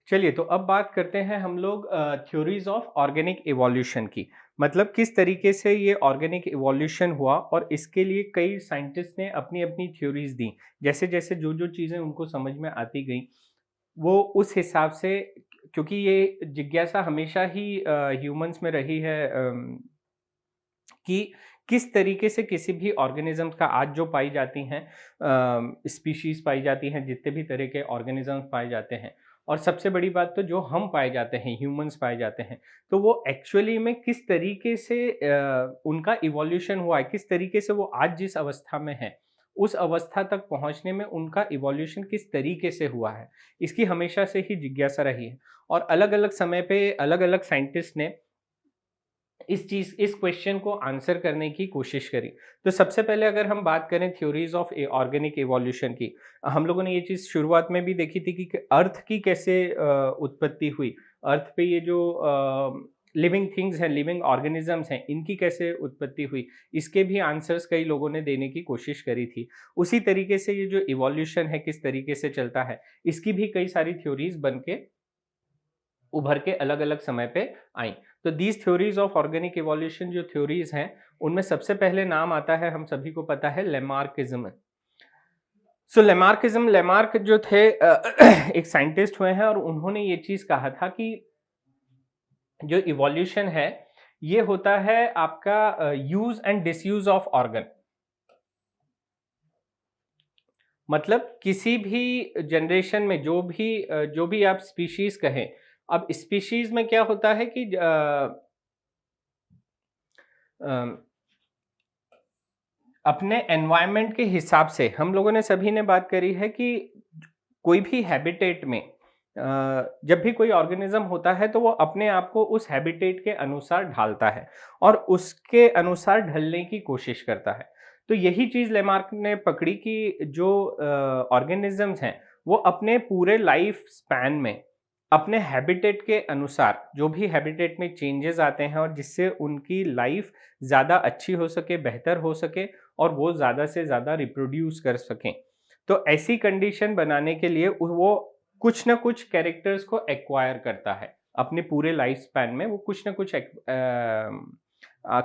चलिए, तो अब बात करते हैं हम लोग थ्योरीज ऑफ ऑर्गेनिक इवोल्यूशन की। मतलब किस तरीके से ये ऑर्गेनिक इवोल्यूशन हुआ और इसके लिए कई साइंटिस्ट ने अपनी अपनी थ्योरीज दी। जैसे जैसे जो जो चीज़ें उनको समझ में आती गई, वो उस हिसाब से, क्योंकि ये जिज्ञासा हमेशा ही ह्यूमंस में रही है, कि किस तरीके से किसी भी ऑर्गेनिज्म का आज जो पाई जाती हैं स्पीशीज पाई जाती हैं, जितने भी तरह के ऑर्गेनिजम्स पाए जाते हैं, और सबसे बड़ी बात तो जो हम पाए जाते हैं, ह्यूमंस पाए जाते हैं, तो वो एक्चुअली में किस तरीके से उनका इवोल्यूशन हुआ है, किस तरीके से वो आज जिस अवस्था में है उस अवस्था तक पहुंचने में उनका इवोल्यूशन किस तरीके से हुआ है, इसकी हमेशा से ही जिज्ञासा रही है। और अलग अलग समय पे अलग अलग साइंटिस्ट ने इस क्वेश्चन को आंसर करने की कोशिश करी। तो सबसे पहले अगर हम बात करें थ्योरीज ऑफ ऑर्गेनिक इवोल्यूशन की, हम लोगों ने ये चीज़ शुरुआत में भी देखी थी कि अर्थ की कैसे उत्पत्ति हुई। अर्थ पे ये जो लिविंग थिंग्स हैं, लिविंग ऑर्गेनिजम्स हैं, इनकी कैसे उत्पत्ति हुई, इसके भी आंसर्स कई लोगों ने देने की कोशिश करी थी। उसी तरीके से ये जो इवोल्यूशन है किस तरीके से चलता है, इसकी भी कई सारी थ्योरीज बन के उभर के अलग अलग समय पे आई। तो these theories of organic evolution जो थ्योरीज हैं, उनमें सबसे पहले नाम आता है, हम सभी को पता है, लेमार्किज्म। सो लेमार्किज्म, लेमार्क जो थे एक साइंटिस्ट हुए हैं और उन्होंने ये चीज कहा था कि जो इवोल्यूशन है ये होता है आपका use and disuse of organ. मतलब किसी भी जनरेशन में जो भी आप स्पीशीज कहें, अब स्पीशीज में क्या होता है कि अम, अपने एनवायरनमेंट के हिसाब से हम लोगों ने सभी ने बात करी है कि कोई भी हैबिटेट में जब भी कोई ऑर्गेनिज्म होता है तो वो अपने आप को उस हैबिटेट के अनुसार ढालता है और उसके अनुसार ढलने की कोशिश करता है। तो यही चीज लेमार्क ने पकड़ी कि जो ऑर्गेनिजम्स हैं वो अपने पूरे लाइफ स्पैन में अपने हैबिटेट के अनुसार जो भी हैबिटेट में चेंजेस आते हैं और जिससे उनकी लाइफ ज़्यादा अच्छी हो सके, बेहतर हो सके और वो ज़्यादा से ज़्यादा रिप्रोड्यूस कर सकें। तो ऐसी कंडीशन बनाने के लिए वो कुछ ना कुछ कैरेक्टर्स को एक्वायर करता है। अपने पूरे लाइफ स्पैन में वो कुछ ना कुछ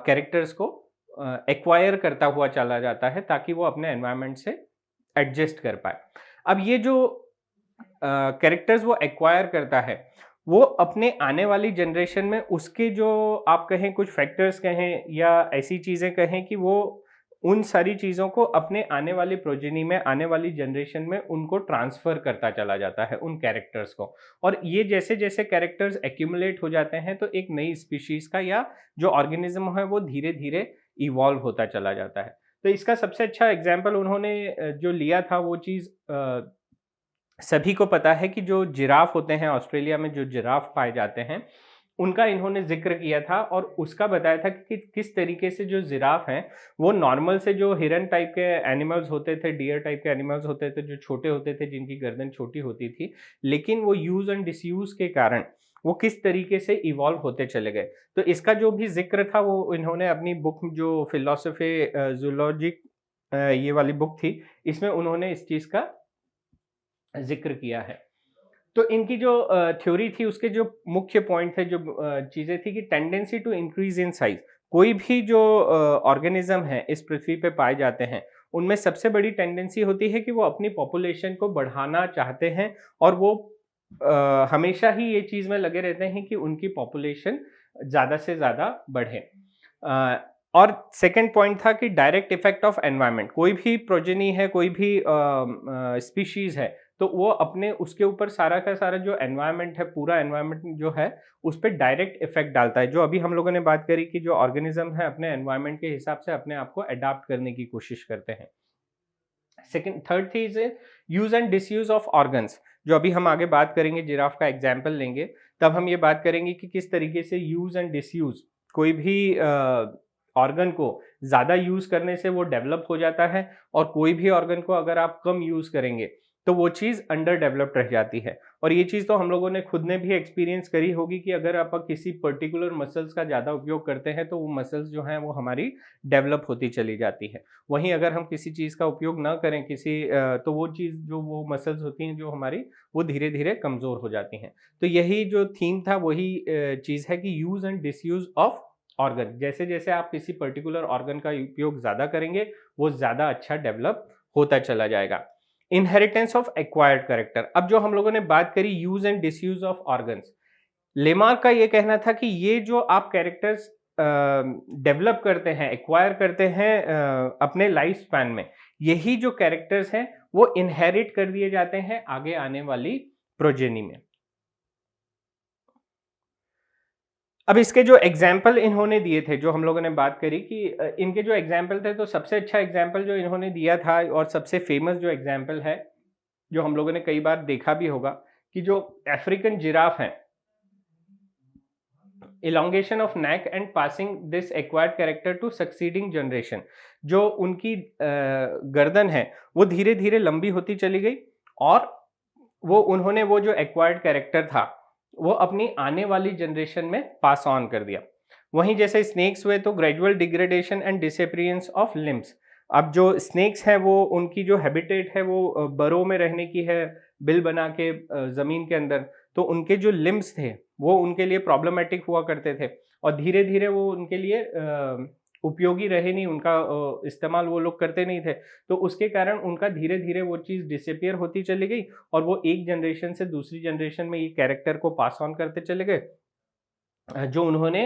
कैरेक्टर्स को एक्वायर करता हुआ चला जाता है ताकि वो अपने एनवायरनमेंट से एडजस्ट कर पाए। अब ये जो कैरेक्टर्स वो एक्वायर करता है, वो अपने आने वाली जनरेशन में उसके जो आप कहें कुछ फैक्टर्स कहें या ऐसी चीज़ें कहें कि वो उन सारी चीज़ों को अपने आने वाली प्रोजेनी में, आने वाली जनरेशन में उनको ट्रांसफ़र करता चला जाता है उन कैरेक्टर्स को। और ये जैसे-जैसे कैरेक्टर्स एक्यूमुलेट हो जाते हैं तो एक नई स्पीशीज़ का या जो ऑर्गेनिज़्म है वो धीरे-धीरे इवॉल्व होता चला जाता है। तो इसका सबसे अच्छा एग्ज़ाम्पल उन्होंने जो लिया था वो चीज़ सभी को पता है कि जो जिराफ होते हैं, ऑस्ट्रेलिया में जो जिराफ पाए जाते हैं, उनका इन्होंने ज़िक्र किया था और उसका बताया था कि किस तरीके से जो जिराफ हैं, वो नॉर्मल से जो हिरन टाइप के एनिमल्स होते थे, डियर टाइप के एनिमल्स होते थे, जो छोटे होते थे, जिनकी गर्दन छोटी होती थी, लेकिन वो यूज़ एंड डिसयूज़ के कारण वो किस तरीके से इवॉल्व होते चले गए। तो इसका जो भी ज़िक्र था, वो इन्होंने अपनी बुक जो फिलॉसफी ज़ूलॉजिक ये वाली बुक थी, इसमें उन्होंने इस चीज़ का ज़िक्र किया है। तो इनकी जो थ्योरी थी उसके जो मुख्य पॉइंट थे, जो चीज़ें थी कि tendency to increase in size. कोई भी जो ऑर्गेनिज़्म है इस पृथ्वी पे पाए जाते हैं, उनमें सबसे बड़ी टेंडेंसी होती है कि वो अपनी पॉपुलेशन को बढ़ाना चाहते हैं और वो हमेशा ही ये चीज़ में लगे रहते हैं कि उनकी पॉपुलेशन ज़्यादा से ज़्यादा बढ़े। और सेकंड पॉइंट था कि डायरेक्ट इफ़ेक्ट ऑफ एनवायरनमेंट। कोई भी प्रोजेनी है, कोई भी स्पीशीज़ है, तो वो अपने उसके ऊपर सारा का सारा जो एनवायरनमेंट है, पूरा एनवायरनमेंट जो है, उस पे डायरेक्ट इफ़ेक्ट डालता है। जो अभी हम लोगों ने बात करी कि जो ऑर्गेनिज़्म है अपने एनवायरनमेंट के हिसाब से अपने आप को अडॉप्ट करने की कोशिश करते हैं। सेकंड थर्ड चीज़ है use and disuse of organs. जो अभी हम आगे बात करेंगे, जिराफ का एग्जाम्पल लेंगे, तब हम ये बात करेंगे कि किस तरीके से यूज़ एंड डिसयूज़, कोई भी ऑर्गन को ज़्यादा यूज़ करने से वो डेवलप हो जाता है और कोई भी ऑर्गन को अगर आप कम यूज़ करेंगे तो वो चीज़ अंडर डेवलप्ड रह जाती है। और ये चीज़ तो हम लोगों ने खुद ने भी एक्सपीरियंस करी होगी कि अगर आप किसी पर्टिकुलर मसल्स का ज़्यादा उपयोग करते हैं तो वो मसल्स जो हैं वो हमारी डेवलप होती चली जाती है। वहीं अगर हम किसी चीज़ का उपयोग ना करें तो वो चीज़ जो वो मसल्स होती हैं जो हमारी, वो धीरे-धीरे कमज़ोर हो जाती हैं। तो यही जो थीम था वही चीज़ है कि use and disuse of organ. जैसे-जैसे आप किसी पर्टिकुलर ऑर्गन का उपयोग ज़्यादा करेंगे, वो ज़्यादा अच्छा डेवलप होता चला जाएगा। Inheritance of acquired character. अब जो हम लोगों ने बात करी use and disuse of organs, Lamarck का ये कहना था कि ये जो आप कैरेक्टर्स डेवलप करते हैं, एक्वायर करते हैं अपने लाइफ स्पैन में, यही जो कैरेक्टर्स हैं वो इनहेरिट कर दिए जाते हैं आगे आने वाली प्रोजेनी में। अब इसके जो एग्जाम्पल इन्होंने दिए थे, जो हम लोगों ने बात करी कि इनके जो एग्जाम्पल थे, तो सबसे अच्छा एग्जाम्पल जो इन्होंने दिया था और सबसे फेमस जो एग्जाम्पल है, जो हम लोगों ने कई बार देखा भी होगा, कि जो अफ्रीकन जिराफ हैं, elongation of neck and passing this acquired character to succeeding generation, जो उनकी गर्दन है वो धीरे धीरे लंबी होती चली गई और वो उन्होंने वो जो एक्वायर्ड कैरेक्टर था वो अपनी आने वाली जनरेशन में पास ऑन कर दिया। वहीं जैसे स्नेक्स हुए तो gradual degradation and disappearance of limbs. अब जो स्नेक्स हैं वो उनकी जो हैबिटेट है वो बरो में रहने की है, बिल बना के जमीन के अंदर, तो उनके जो लिम्स थे वो उनके लिए प्रॉब्लमेटिक हुआ करते थे और धीरे धीरे वो उनके लिए उपयोगी रहे नहीं, उनका इस्तेमाल वो लोग करते नहीं थे, तो उसके कारण उनका धीरे धीरे वो चीज़ डिसअपियर होती चली गई और वो एक जनरेशन से दूसरी जनरेशन में ये कैरेक्टर को पास ऑन करते चले गए, जो उन्होंने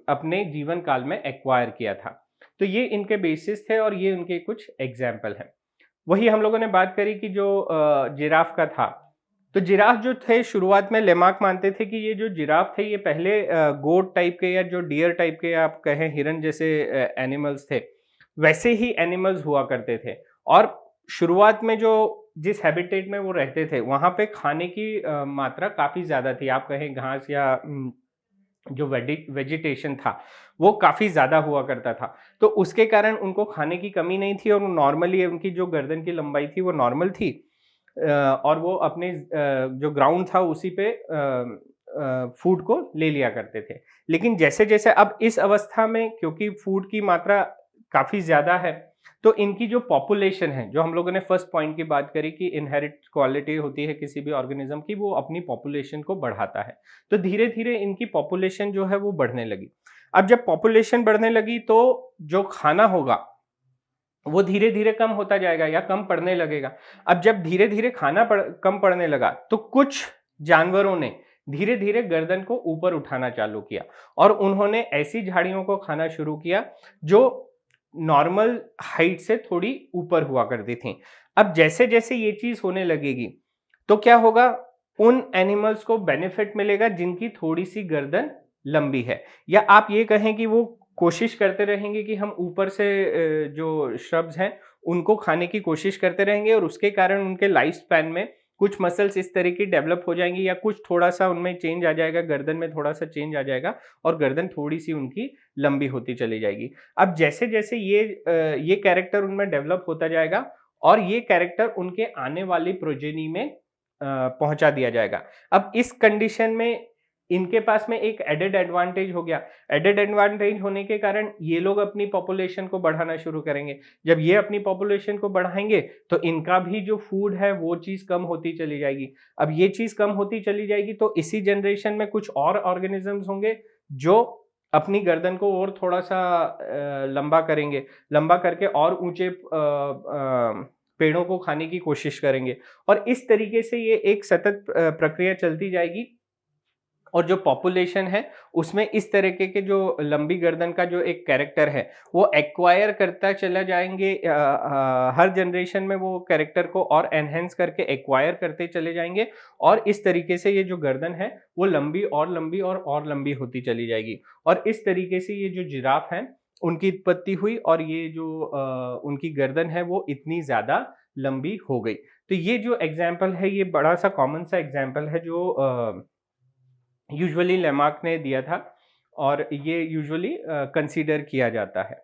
अपने जीवन काल में एक्वायर किया था। तो ये इनके बेसिस थे और ये उनके कुछ एग्जाम्पल हैं। वही हम लोगों ने बात करी कि जो जिराफ का था, तो जिराफ जो थे शुरुआत में लेमार्क मानते थे कि ये जो जिराफ थे ये पहले गोट टाइप के या जो डियर टाइप के आप कहें हिरन जैसे एनिमल्स थे, वैसे ही एनिमल्स हुआ करते थे और शुरुआत में जो जिस हैबिटेट में वो रहते थे वहाँ पे खाने की मात्रा काफ़ी ज़्यादा थी। आप कहें घास या जो वेजिटेशन था वो काफ़ी ज़्यादा हुआ करता था। तो उसके कारण उनको खाने की कमी नहीं थी और नॉर्मली उनकी जो गर्दन की लंबाई थी वो नॉर्मल थी। और वो अपने जो ग्राउंड था उसी पे फूड को ले लिया करते थे। लेकिन जैसे-जैसे अब इस अवस्था में क्योंकि फूड की मात्रा काफ़ी ज़्यादा है, तो इनकी जो पॉपुलेशन है, जो हम लोगों ने फर्स्ट पॉइंट की बात करी कि इनहेरिट क्वालिटी होती है किसी भी ऑर्गेनिज्म की, वो अपनी पॉपुलेशन को बढ़ाता है। तो धीरे-धीरे इनकी पॉपुलेशन जो है वो बढ़ने लगी। अब जब पॉपुलेशन बढ़ने लगी तो जो खाना होगा वो धीरे-धीरे कम होता जाएगा या कम पड़ने लगेगा। अब जब धीरे-धीरे खाना कम पड़ने लगा, तो कुछ जानवरों ने धीरे-धीरे गर्दन को ऊपर उठाना चालू किया और उन्होंने ऐसी झाड़ियों को खाना शुरू किया, जो नॉर्मल हाइट से थोड़ी ऊपर हुआ करती थी। अब जैसे-जैसे ये चीज़ होने लगेगी, तो क्या होगा? उन एनिमल्स को बेनिफिट मिलेगा जिनकी थोड़ी-सी गर्दन लंबी है, या आप ये कहें कि वो कोशिश करते रहेंगे कि हम ऊपर से जो श्रब्स हैं, उनको खाने की कोशिश करते रहेंगे और उसके कारण उनके लाइफ स्पैन में कुछ मसल्स इस तरह की डेवलप हो जाएँगी या कुछ थोड़ा-सा उनमें चेंज आ जाएगा, गर्दन में थोड़ा-सा चेंज आ जाएगा और गर्दन थोड़ी-सी उनकी लंबी होती चली जाएगी। अब जैसे-जैसे ये कैरेक्टर उनमें डेवलप होता जाएगा और ये कैरेक्टर उनके आने वाली प्रोजेनी में पहुँचा दिया जाएगा। अब इस कंडीशन में इनके पास में एक एडेड एडवांटेज हो गया। एडेड एडवांटेज होने के कारण ये लोग अपनी पॉपुलेशन को बढ़ाना शुरू करेंगे। जब ये अपनी पॉपुलेशन को बढ़ाएँगे, तो इनका भी जो फूड है वो चीज़ कम होती चली जाएगी। अब ये चीज़ कम होती चली जाएगी तो इसी जनरेशन में कुछ और ऑर्गेनिज़म्स होंगे जो अपनी गर्दन को और थोड़ा-सा लंबा करेंगे। लंबा करके और ऊँचे पेड़ों को खाने की कोशिश करेंगे और इस तरीके से ये एक सतत प्रक्रिया चलती जाएगी और जो पॉपुलेशन है उसमें इस तरीके के जो लंबी गर्दन का जो एक कैरेक्टर है वो एक्वायर करता चला जाएंगे, हर जनरेशन में वो कैरेक्टर को और एनहेंस करके एक्वायर करते चले जाएंगे और इस तरीके से ये जो गर्दन है वो लंबी और लंबी और लंबी होती चली जाएगी और इस तरीके से ये जो जिराफ हैं उनकी उत्पत्ति हुई और ये जो उनकी गर्दन है वो इतनी ज्यादा लंबी हो गई। तो ये जो एग्जाम्पल है ये बड़ा सा कॉमन सा एग्जाम्पल है जो यूजुअली लेमार्क ने दिया था और ये यूजुअली कंसीडर किया जाता है।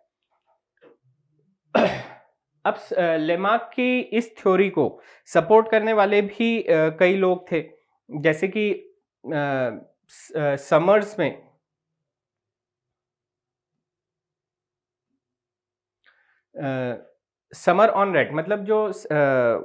अब लेमार्क की इस थ्योरी को सपोर्ट करने वाले भी कई लोग थे, जैसे कि समर्स में समर ऑन रैट, मतलब जो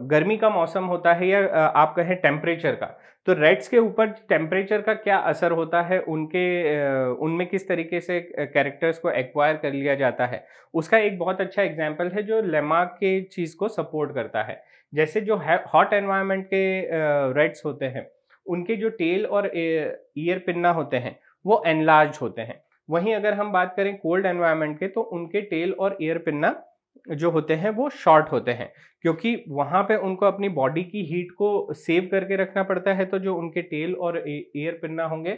गर्मी का मौसम होता है, या आप कहें टेम्परेचर का, तो रैट्स के ऊपर टेम्परेचर का क्या असर होता है, उनमें किस तरीके से कैरेक्टर्स को एक्वायर कर लिया जाता है, उसका एक बहुत अच्छा एग्जाम्पल है जो लेमार्क के चीज़ को सपोर्ट करता है। जैसे जो हॉट एनवायरनमेंट के रैट्स होते हैं, उनके जो टेल और ईयर पिन्ना होते हैं वो एनलार्ज होते हैं। वहीं अगर हम बात करें कोल्ड एनवायरनमेंट के, तो उनके टेल और ईयर पिन्ना जो होते हैं वो शॉर्ट होते हैं, क्योंकि वहाँ पे उनको अपनी बॉडी की हीट को सेव करके रखना पड़ता है, तो जो उनके टेल और एयर पिन्ना होंगे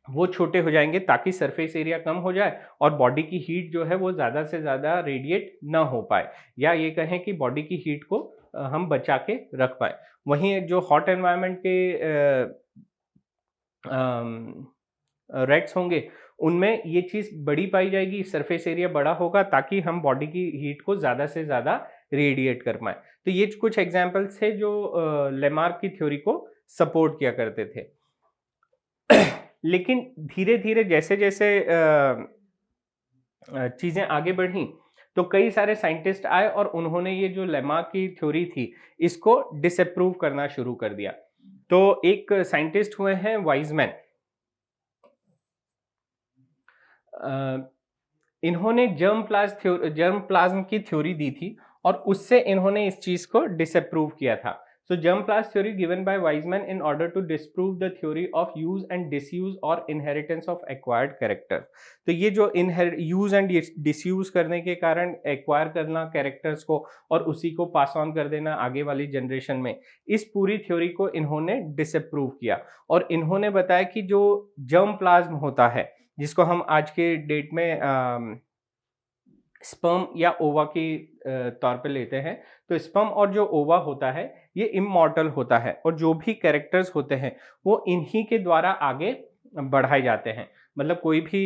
वो छोटे हो जाएंगे ताकि सरफेस एरिया कम हो जाए और बॉडी की हीट जो है वो ज़्यादा से ज़्यादा रेडिएट ना हो पाए, या ये कहें कि बॉडी की हीट को हम बचा के रख पाए। वहीं एक जो हॉट एनवायरनमेंट के रेट्स होंगे, उनमें ये चीज़ बड़ी पाई जाएगी, सरफेस एरिया बड़ा होगा ताकि हम बॉडी की हीट को ज़्यादा से ज़्यादा रेडिएट कर पाएँ। तो ये कुछ एग्ज़ाम्पल्स थे जो लेमार्क की थ्योरी को सपोर्ट किया करते थे। लेकिन धीरे-धीरे जैसे-जैसे चीज़ें आगे बढ़ी, तो कई सारे साइंटिस्ट आए और उन्होंने ये जो लेमार्क की थ्योरी थी, इसको डिसअप्रूव करना शुरू कर दिया। तो एक साइंटिस्ट हुए हैं वाइज़मैन। अ, इन्होंने जर्म प्लाज्म की थ्योरी दी थी और उससे इन्होंने इस चीज को डिसअप्रूव किया था। So germ plasm theory given by Weismann in order to disprove the theory of use and disuse और इनहेरिटेंस ऑफ एक्वायर्ड कैरेक्टर। तो ये जो यूज एंड डिसयूज करने के कारण एक्वायर करना कैरेक्टर्स को और उसी को पास ऑन कर देना आगे वाली जनरेशन में, इस पूरी थ्योरी को इन्होंने डिसअप्रूव किया। और इन्होंने बताया कि जो जर्म प्लाज्म होता है, जिसको हम आज के डेट में स्पर्म या ओवा के तौर पे लेते हैं, तो स्पर्म और जो ओवा होता है ये इमॉर्टल होता है और जो भी कैरेक्टर्स होते हैं वो इन्हीं के द्वारा आगे बढ़ाए जाते हैं। मतलब कोई भी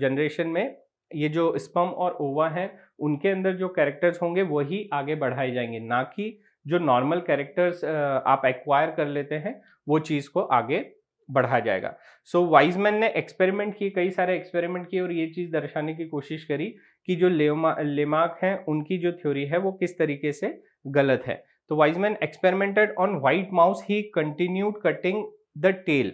जनरेशन में ये जो स्पर्म और ओवा हैं, उनके अंदर जो कैरेक्टर्स होंगे वही आगे बढ़ाए जाएंगे, ना कि जो नॉर्मल कैरेक्टर्स आप एक्वायर कर लेते हैं वो चीज़ को आगे बढ़ाया जाएगा। सो वाइजमैन ने एक्सपेरिमेंट किए, कई सारे एक्सपेरिमेंट किए और ये चीज़ दर्शाने की कोशिश करी कि जो लेमार्क हैं उनकी जो थ्योरी है वो किस तरीके से गलत है। तो Weismann experimented on white mouse, he continued cutting the tail.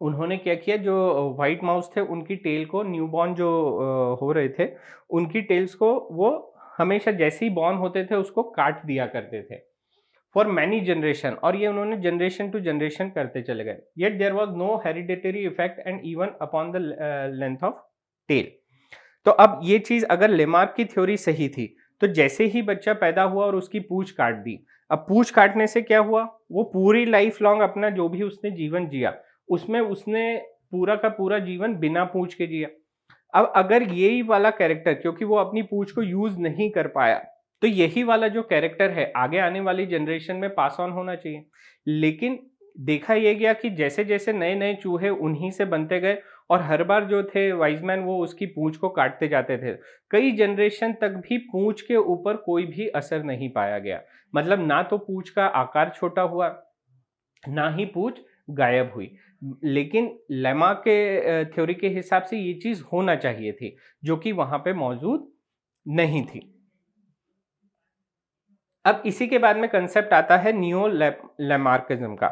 उन्होंने क्या किया, जो व्हाइट माउस थे उनकी टेल को, न्यूबॉर्न जो हो रहे थे उनकी टेल्स को वो हमेशा जैसे ही बॉर्न होते थे उसको काट दिया करते थे फॉर मैनी जनरेशन, और ये उन्होंने जनरेशन टू जनरेशन करते चले गए। Yet there was no hereditary effect and even upon the length of tail. तो अब ये चीज अगर लेमार्क की थ्योरी सही थी, तो जैसे ही बच्चा पैदा हुआ और उसकी पूंछ काट दी, अब पूंछ काटने से क्या हुआ, वो पूरी लाइफ लॉन्ग अपना जो भी उसने जीवन जिया उसमें उसने पूरा का पूरा जीवन बिना पूंछ के जिया। अब अगर यही वाला कैरेक्टर, क्योंकि वो अपनी पूंछ को यूज नहीं कर पाया, तो यही वाला जो कैरेक्टर है आगे आने वाली जनरेशन में पास ऑन होना चाहिए। लेकिन देखा यह गया कि जैसे जैसे नए नए चूहे उन्हीं से बनते गए और हर बार जो थे वाइजमैन वो उसकी पूंछ को काटते जाते थे, कई जनरेशन तक भी पूंछ के ऊपर कोई भी असर नहीं पाया गया। मतलब ना तो पूंछ का आकार छोटा हुआ, ना ही पूंछ गायब हुई। लेकिन लेमा के थ्योरी के हिसाब से ये चीज होना चाहिए थी, जो कि वहां पे मौजूद नहीं थी। अब इसी के बाद में कंसेप्ट आता है नियो लेमार्किज्म का।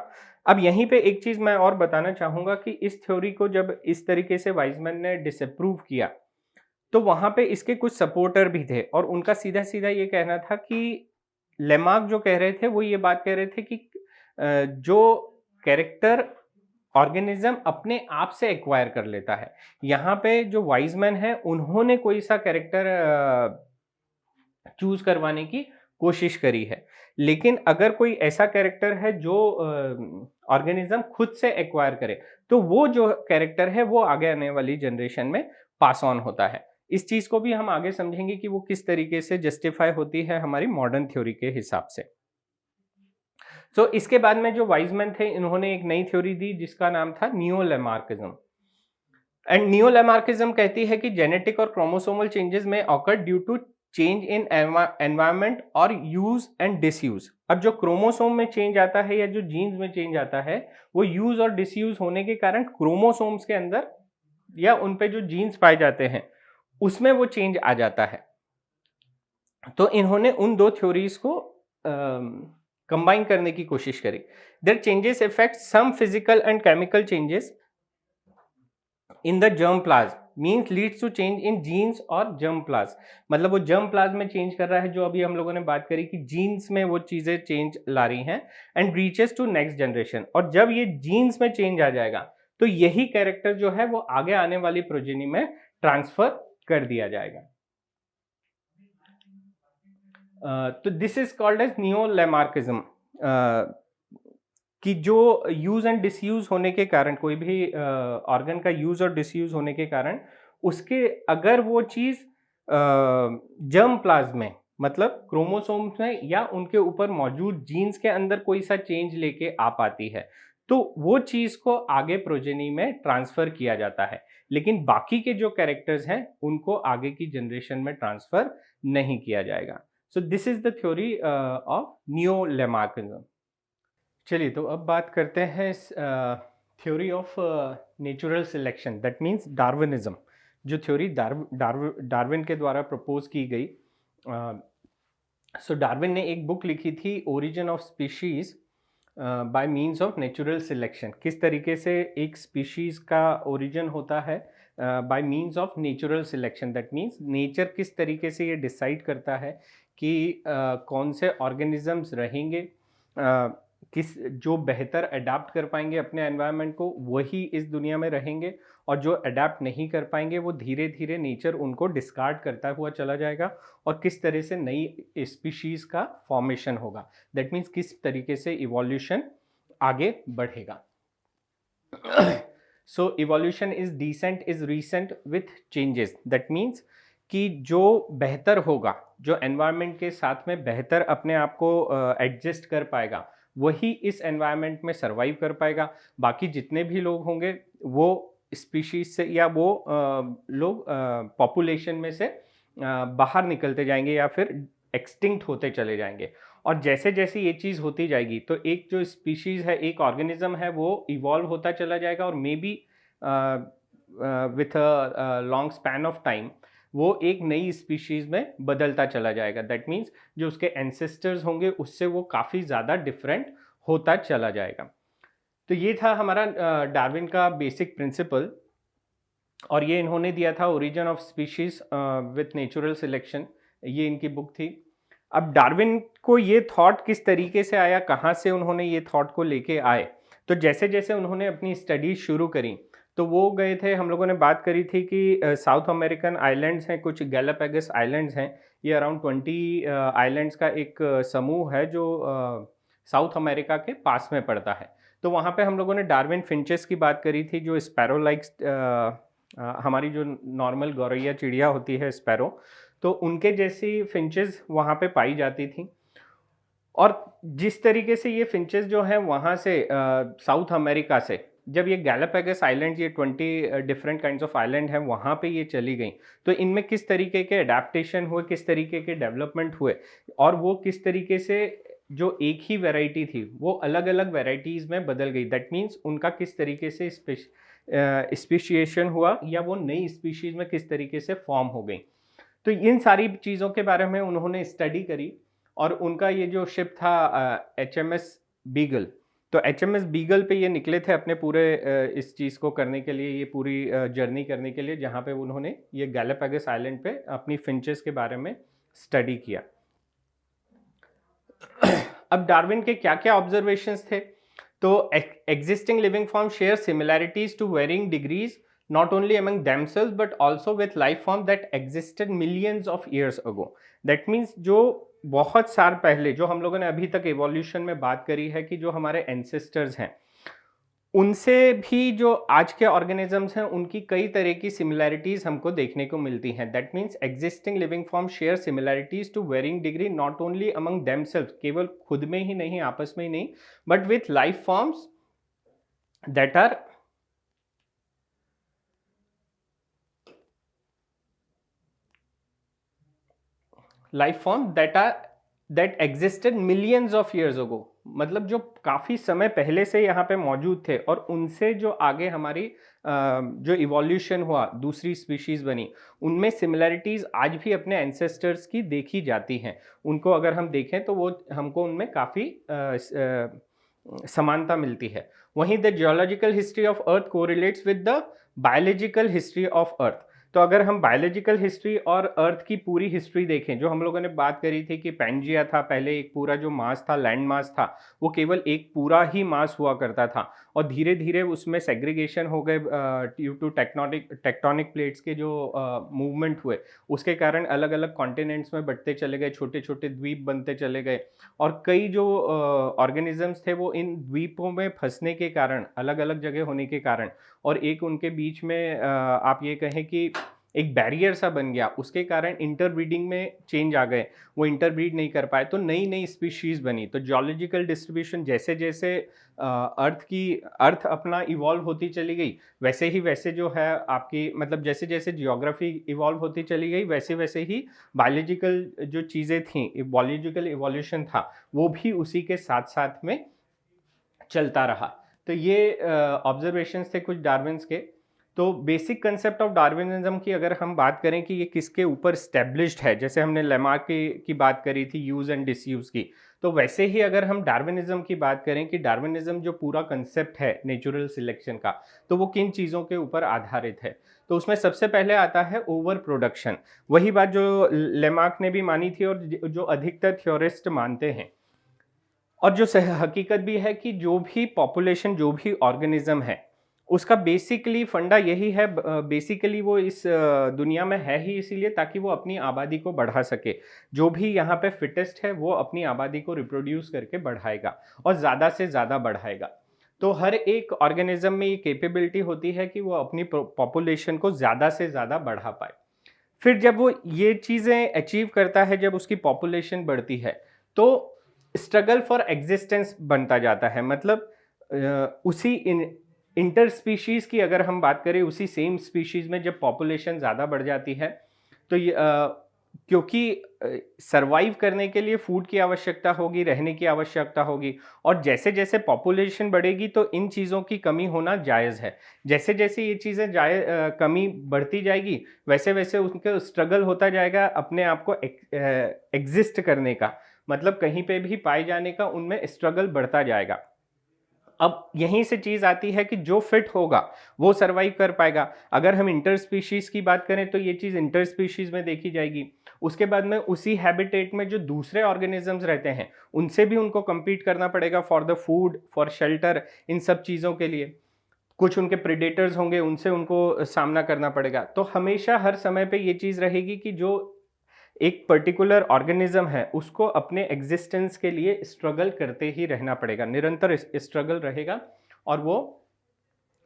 अब यहीं पे एक चीज मैं और बताना चाहूंगा कि इस थ्योरी को जब इस तरीके से वाइजमैन ने डिसअप्रूव किया, तो वहां पे इसके कुछ सपोर्टर भी थे और उनका सीधा सीधा ये कहना था कि लेमार्क जो कह रहे थे वो ये बात कह रहे थे कि जो कैरेक्टर ऑर्गेनिज्म अपने आप से एक्वायर कर लेता है, यहाँ पे जो वाइजमैन है उन्होंने कोई सा कैरेक्टर चूज करवाने की कोशिश करी है। लेकिन अगर कोई ऐसा कैरेक्टर है जो ऑर्गेनिज्म खुद से एक्वायर करे, तो वो जो कैरेक्टर है वो आगे आने वाली जनरेशन में पास ऑन होता है। इस चीज को भी हम आगे समझेंगे कि वो किस तरीके से जस्टिफाई होती है हमारी मॉडर्न थ्योरी के हिसाब से। तो इसके बाद में जो वाइजमैन थे इन्होंने एक नई थ्योरी दी जिसका नाम था neo Lamarckism. And neo Lamarckism कहती है कि जेनेटिक और क्रोमोसोमल चेंजेस में occur due to change in environment और यूज एंड डिसयूज। अब जो क्रोमोसोम में चेंज आता है या जो जीन्स में चेंज आता है वो यूज और डिसयूज होने के कारण क्रोमोसोम्स के अंदर या उन पे जो जीन्स पाए जाते हैं उसमें वो चेंज आ जाता है। तो इन्होंने उन दो थ्योरीज को कंबाइन करने की कोशिश करी। Their changes effect some physical and chemical changes in the germ plasm means leads to change in genes और जर्म प्लाज्म। मतलब वो जर्म प्लाज्म में चेंज कर रहा है, जो अभी हम लोगों ने बात करी कि जीन्स में वो चीजें चेंज ला रही हैं and reaches to next generation. और जब ये जीन्स में चेंज आ जाएगा तो यही कैरेक्टर जो है वो आगे आने वाली प्रोजेनी में ट्रांसफर कर दिया जाएगा। तो दिस इज कॉल्ड एज नियोलेमार्किज्म कि जो यूज एंड डिसयूज होने के कारण, कोई भी ऑर्गन का यूज और डिसयूज होने के कारण उसके अगर वो चीज जर्म प्लाज्म में मतलब क्रोमोसोम्स में या उनके ऊपर मौजूद जीन्स के अंदर कोई सा चेंज लेके आ पाती है तो वो चीज को आगे प्रोजेनी में ट्रांसफर किया जाता है। लेकिन बाकी के जो कैरेक्टर्स हैं उनको आगे की जनरेशन में ट्रांसफर नहीं किया जाएगा। So this is the theory of neo-Lamarckism. चलिए तो अब बात करते हैं theory of natural selection, that means Darwinism. जो थ्योरी डार्विन के द्वारा प्रपोज की गई। सो डार्विन ने एक बुक लिखी थी origin of species bye means of natural selection. किस तरीके से एक स्पीशीज का ओरिजिन होता है bye means of natural selection, that means nature किस तरीके से ये डिसाइड करता है कि कौन से ऑर्गेनिजम्स रहेंगे, किस जो बेहतर अडाप्ट कर पाएंगे अपने एनवायरनमेंट को वही इस दुनिया में रहेंगे, और जो अडाप्ट नहीं कर पाएंगे वो धीरे धीरे नेचर उनको डिस्कार्ड करता हुआ चला जाएगा और किस तरह से नई स्पीशीज का फॉर्मेशन होगा। दैट मीन्स किस तरीके से इवोल्यूशन आगे बढ़ेगा। So evolution is descent is recent with changes. That means कि जो बेहतर होगा, जो एनवायरनमेंट के साथ में बेहतर अपने आप को एडजस्ट कर पाएगा वही इस एनवायरनमेंट में सरवाइव कर पाएगा। बाकी जितने भी लोग होंगे वो स्पीशीज से या वो लोग पॉपुलेशन में से बाहर निकलते जाएंगे या फिर एक्सटिंक्ट होते चले जाएंगे। और जैसे जैसे ये चीज़ होती जाएगी तो एक जो स्पीशीज है, एक ऑर्गेनिज्म है, वो इवॉल्व होता चला जाएगा और may be with a long span of time वो एक नई स्पीशीज में बदलता चला जाएगा। दैट मीन्स जो उसके एंसेस्टर्स होंगे उससे वो काफ़ी ज़्यादा डिफरेंट होता चला जाएगा। तो ये था हमारा डार्विन का बेसिक प्रिंसिपल, और ये इन्होंने दिया था origin of species with natural selection, ये इनकी बुक थी। अब डार्विन को ये थॉट किस तरीके से आया, कहाँ से उन्होंने ये थॉट को लेके आए, तो जैसे जैसे उन्होंने अपनी स्टडीज शुरू करी तो वो गए थे, हम लोगों ने बात करी थी कि साउथ अमेरिकन आइलैंड्स हैं, कुछ गैलापागोस आइलैंड्स हैं, ये अराउंड 20 आइलैंड्स का एक समूह है जो साउथ अमेरिका के पास में पड़ता है। तो वहाँ पे हम लोगों ने डार्विन फिंचेस की बात करी थी, जो स्पैरो लाइक्स हमारी जो नॉर्मल गौरैया चिड़िया होती है स्पैरो, तो उनके जैसी फिंचेस वहाँ पे पाई जाती थी। और जिस तरीके से ये फिंचेस जो हैं वहाँ से साउथ अमेरिका से जब ये गैलापागोस आइलैंड, ये 20 डिफरेंट काइंड्स ऑफ आइलैंड हैं, वहाँ पे ये चली गई, तो इनमें किस तरीके के अडेप्टेशन हुए, किस तरीके के डेवलपमेंट हुए, और वो किस तरीके से जो एक ही वैरायटी थी वो अलग अलग वैरायटीज़ में बदल गई। दैट मीन्स उनका किस तरीके से स्पेशिएशन हुआ या वो नई स्पीशीज में किस तरीके से फॉर्म हो गई। तो इन सारी चीज़ों के बारे में उन्होंने स्टडी करी, और उनका ये जो शिप था HMS बीगल, तो HMS बीगल पे ये निकले थे अपने पूरे इस चीज़ को करने के लिए, ये पूरी जर्नी करने के लिए, जहाँ पे उन्होंने ये गैलापागोस आइलैंड पे अपनी फिंचेस के बारे में स्टडी किया। अब डार्विन के क्या क्या ऑब्जर्वेशंस थे, तो existing living forms share similarities to varying degrees not only among themselves but also with life form that existed millions of years ago. That means जो बहुत साल पहले, जो हम लोगों ने अभी तक एवोल्यूशन में बात करी है कि जो हमारे एंसेस्टर्स हैं उनसे भी जो आज के ऑर्गेनिजम्स हैं उनकी कई तरह की सिमिलैरिटीज हमको देखने को मिलती हैं। That means existing living form share similarities to varying degree not only among themselves, केवल खुद में ही नहीं, आपस में ही नहीं, but with life forms that are life form that existed millions of years ago, मतलब जो काफी समय पहले से यहाँ पे मौजूद थे और उनसे जो आगे हमारी जो इवोल्यूशन हुआ, दूसरी स्पीशीज बनी, उनमें सिमिलैरिटीज आज भी अपने एंसेस्टर्स की देखी जाती हैं। उनको अगर हम देखें तो वो हमको उनमें काफी समानता मिलती है। वहीं the geological history of earth correlates with the biological history of earth. तो अगर हम बायोलॉजिकल हिस्ट्री और अर्थ की पूरी हिस्ट्री देखें, जो हम लोगों ने बात करी थी कि पैंजिया था पहले, एक पूरा जो मास था, लैंड मास था, वो केवल एक पूरा ही मास हुआ करता था और धीरे धीरे उसमें सेग्रीगेशन हो गए ड्यू टू टेक्टोनिक प्लेट्स के जो मूवमेंट हुए, उसके कारण अलग अलग कॉन्टिनेंट्स में बढ़ते चले गए, छोटे छोटे द्वीप बनते चले गए और कई जो ऑर्गेनिजम्स थे वो इन द्वीपों में फंसने के कारण, अलग अलग जगह होने के कारण और एक उनके बीच में आप ये कहें कि एक बैरियर सा बन गया, उसके कारण इंटरब्रीडिंग में चेंज आ गए, वो इंटरब्रीड नहीं कर पाए तो नई नई स्पीशीज बनी। तो जियोलॉजिकल डिस्ट्रीब्यूशन जैसे जैसे अर्थ अपना इवॉल्व होती चली गई, वैसे जो है आपकी, मतलब जैसे जैसे जियोग्राफी इवॉल्व होती चली गई, वैसे वैसे ही बायोलॉजिकल जो चीज़ें थी, बायोलॉजिकल इवोल्यूशन था, वो भी उसी के साथ साथ में चलता रहा। तो ये ऑब्जर्वेशंस थे कुछ डार्विन्स के। तो बेसिक कंसेप्ट ऑफ डार्विनिज्म की अगर हम बात करें कि ये किसके ऊपर स्टैब्लिश्ड है, जैसे हमने लेमार्क की बात करी थी यूज एंड डिसयूज की, तो वैसे ही अगर हम डार्विनिज्म की बात करें कि डार्विनिज्म जो पूरा कंसेप्ट है नेचुरल सिलेक्शन का, तो वो किन चीज़ों के ऊपर आधारित है। तो उसमें सबसे पहले आता है ओवर प्रोडक्शन। वही बात जो लेमार्क ने भी मानी थी और जो अधिकतर थ्योरिस्ट मानते हैं, और जो हकीकत भी है कि जो भी पॉपुलेशन, जो भी ऑर्गेनिज्म है, उसका बेसिकली फंडा यही है, बेसिकली वो इस दुनिया में है ही इसीलिए ताकि वो अपनी आबादी को बढ़ा सके। जो भी यहाँ पे फिटेस्ट है वो अपनी आबादी को रिप्रोड्यूस करके बढ़ाएगा और ज़्यादा से ज़्यादा बढ़ाएगा। तो हर एक ऑर्गेनिज्म में ये कैपेबिलिटी होती है कि वो अपनी पॉपुलेशन को ज़्यादा से ज़्यादा बढ़ा पाए। फिर जब वो ये चीज़ें अचीव करता है, जब उसकी पॉपुलेशन बढ़ती है, तो स्ट्रगल फॉर एग्जिस्टेंस बनता जाता है। मतलब उसी इंटर स्पीशीज की अगर हम बात करें, उसी सेम स्पीशीज में जब पॉपुलेशन ज़्यादा बढ़ जाती है तो ये क्योंकि सरवाइव करने के लिए फूड की आवश्यकता होगी, रहने की आवश्यकता होगी, और जैसे जैसे पॉपुलेशन बढ़ेगी तो इन चीज़ों की कमी होना जायज़ है। जैसे जैसे ये चीज़ें कमी बढ़ती जाएगी, वैसे वैसे उनका स्ट्रगल होता जाएगा अपने आप को एग्जिस्ट करने का, मतलब कहीं पे भी पाए जाने का उनमें स्ट्रगल बढ़ता जाएगा। अब यहीं से चीज़ आती है कि जो फिट होगा वो सरवाइव कर पाएगा। अगर हम इंटर स्पीशीज़ की बात करें तो ये चीज़ इंटर स्पीशीज़ में देखी जाएगी। उसके बाद में उसी हैबिटेट में जो दूसरे ऑर्गेनिजम्स रहते हैं, उनसे भी उनको कम्पीट करना पड़ेगा for the food, for shelter, इन सब चीज़ों के लिए। कुछ उनके प्रेडेटर्स होंगे, उनसे उनको सामना करना पड़ेगा। तो हमेशा हर समय पे ये चीज़ रहेगी कि जो एक पर्टिकुलर ऑर्गेनिज्म है उसको अपने एग्जिस्टेंस के लिए स्ट्रगल करते ही रहना पड़ेगा, निरंतर स्ट्रगल रहेगा और वो